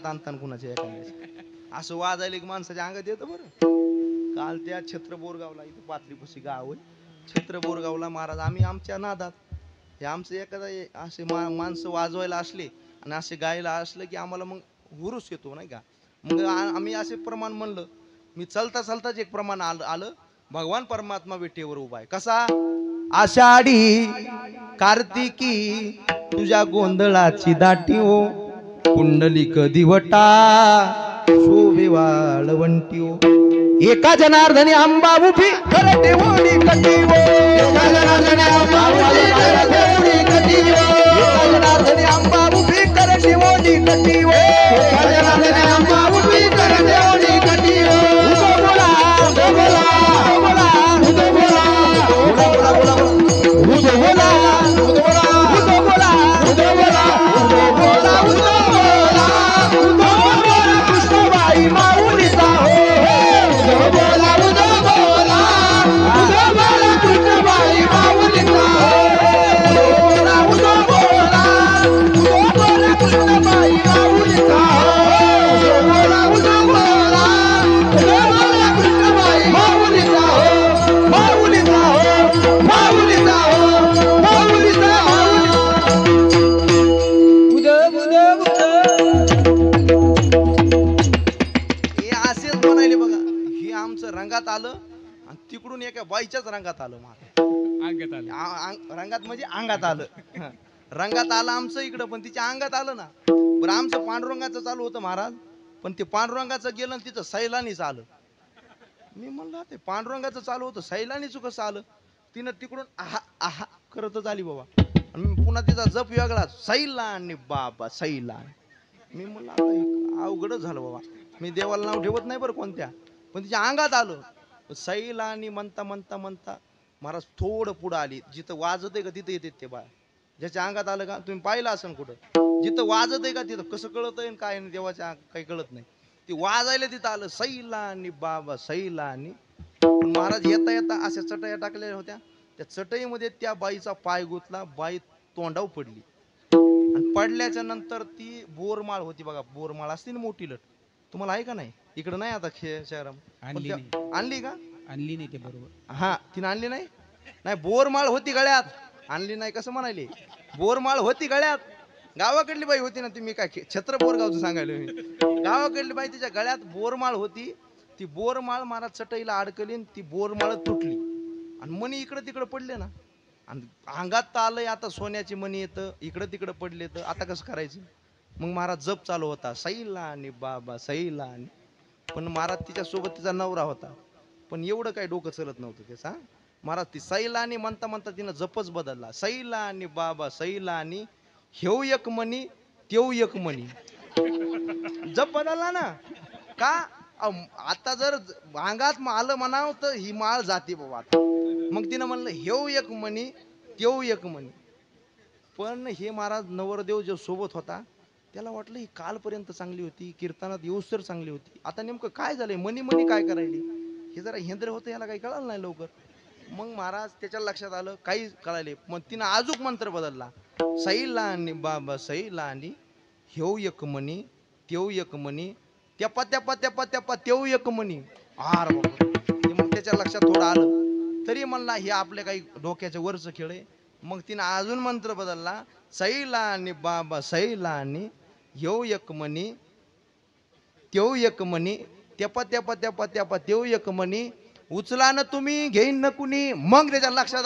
अंगात आणताना कुणाच्या एखाद्याच्या असं वाजायला की माणसाच्या अंगात येतं बरं. काल त्या छत्र बोरगावला इथं पाथरीपाशी गाव आहे छत्र बोरगावला महाराज आम्ही आमच्या नादात हे आमचं एखादा असे माणसं वाजवायला असले आणि असे गायला असलं की आम्हाला मग हुरूस येतो नाही का. मग आम्ही असे प्रमाण म्हणलं मी चलता चलताच एक प्रमाण आलं भगवान परमात्मा विटेवर उभा आहे कसा आषाढी कार्तिकी तुझ्या गोंधळाची दाटी हो कुंडलिक दिवटा शोभे वाळवंटी हो एका जनार्दनी अंबा उभी करते ओढी कटी हो एका जनार्दनी अंबा उभी करते ओढी कटी हो एका जनार्दनी अंबा उभी करते ओढी कटी हो एका जनार्दनी अंबा उभी करते ओढी कटी हो उदो बोला उदो बोला उदो बोला उदो बोला बोला उदो बोला उदो बोला उदो बोला उदो बोला उदो बोला उदो बोला उदो बोला कृष्णबाई माऊलीचा हो उदो बोला उदो बोला उदो बोला कृष्णबाई माऊलीचा हो उदो बोला उदो बोला कृष्णबाई माऊलीचा हो उदो बोला कृष्णबाई माऊलीचा हो माऊलीचा हो माऊलीचा हो माऊलीचा हे असेच म्हणाले बघा हे आमचं रंगात आलं आणि तिकडून एका बाईच्याच रंगात आलं रंगात म्हणजे अंगात आलं हं. रंगात आलं आमचं इकडं पण तिच्या अंगात आलं ना बरं आमचं पांडुरंगाचं चालू होतं महाराज पण ते पांडुरंगाचं गेलं आणि तिथं सैलानीच आलं. मी म्हणलं ते पांडुरंगाचं चालू होतं सैलानीच कसं आलं तिनं तिकडून आहा आहा करतच आली बाबा आणि पुन्हा तिचा जप वेगळा सैलानी बाबा सैलानी. मी म्हणलं आता हे अवघडच झालं बाबा मी देवाला नाव ठेवत नाही बरं कोणत्या पण तिच्या अंगात आलं सैलानी म्हणता म्हणता म्हणता महाराज थोडं पुढं आली जिथं वाजत आहे का तिथं येते ते बाय ज्याच्या अंगात आलं का तुम्ही पाहिलं असेल कुठं जिथं वाजत आहे का तिथं कसं कळत आहे काय नाही देवाच्या काही कळत नाही ती वाजायला तिथं आलं सैलानी बाबा सैलानी. पण महाराज येता येता अशा चटया टाकलेल्या होत्या त्या चटईमध्ये त्या बाईचा पाय गुतला बाई तोंडाव पडली आणि पडल्याच्या नंतर ती बोरमाळ होती बघा बोरमाळ असते ना मोठी लट तुम्हाला आहे का नाही इकडं नाही आता शहरामध्ये आणली का आणली नाही ते बरोबर हा तिने आणली नाही नाही बोरमाळ होती गळ्यात आणली नाही कसं म्हणाली बोरमाळ होती गळ्यात गावाकडली बाई होती ना तुम्ही काय छत्र बोरगावचं सांगायला मी गावाकडली बाई तिच्या गळ्यात बोरमाळ होती ती बोरमाळ मला चटईला अडकली ती बोरमाळ तुटली आणि मणी इकडं तिकडं पडले ना आणि अंगात तर आलंय आता सोन्याची मणी येतं इकडं तिकडं पडले तर आता कसं करायचं मग महाराज जप चालू होता सैला आणि बाबा सैला आणि पण महाराज तिच्या सोबत तिचा नवरा होता पण एवढं काही डोकं चलत नव्हतं त्याचा महाराज ती सैला आणि म्हणता म्हणता तिनं जपच बदलला सैला आणि बाबा सैला आणि हेव एक मणी तेव एक मणी जप बदलला ना का आता जर अंगात आलं म्हणावं तर ही माळ जाते बाबा आता मग तिनं म्हणलं हेव एक मणी तेव एक मणी. पण हे महाराज नवरदेव जो सोबत होता त्याला वाटलं ही कालपर्यंत चांगली होती कीर्तनात येऊसर चांगली होती आता नेमकं काय झालंय मनी मनी काय करायली हे जरा हेंद्र होतं याला काही कळालं नाही लवकर. मग महाराज त्याच्या लक्षात आलं काही कळाले मग तिनं आजूक मंत्र बदलला सैला आणि बाबा सैला आणि हेव एक मणी तेव एक मणी त्यापा त्यापा त्यापा त्यापा तेव एक मणी आर बाबा मग त्याच्या लक्षात थोडं आलं तरी म्हणला हे आपल्या काही डोक्याच्या वरचं खेळ आहे. मग तिनं अजून मंत्र बदलला सैला आणि बाबा सैला आणि हेव एक मणी तेव एक मणी त्यापा त्यापा त्यापा त्यापा तेव एक मणी उचला ना तुम्ही घेईन न कुणी. मग त्याच्या लक्षात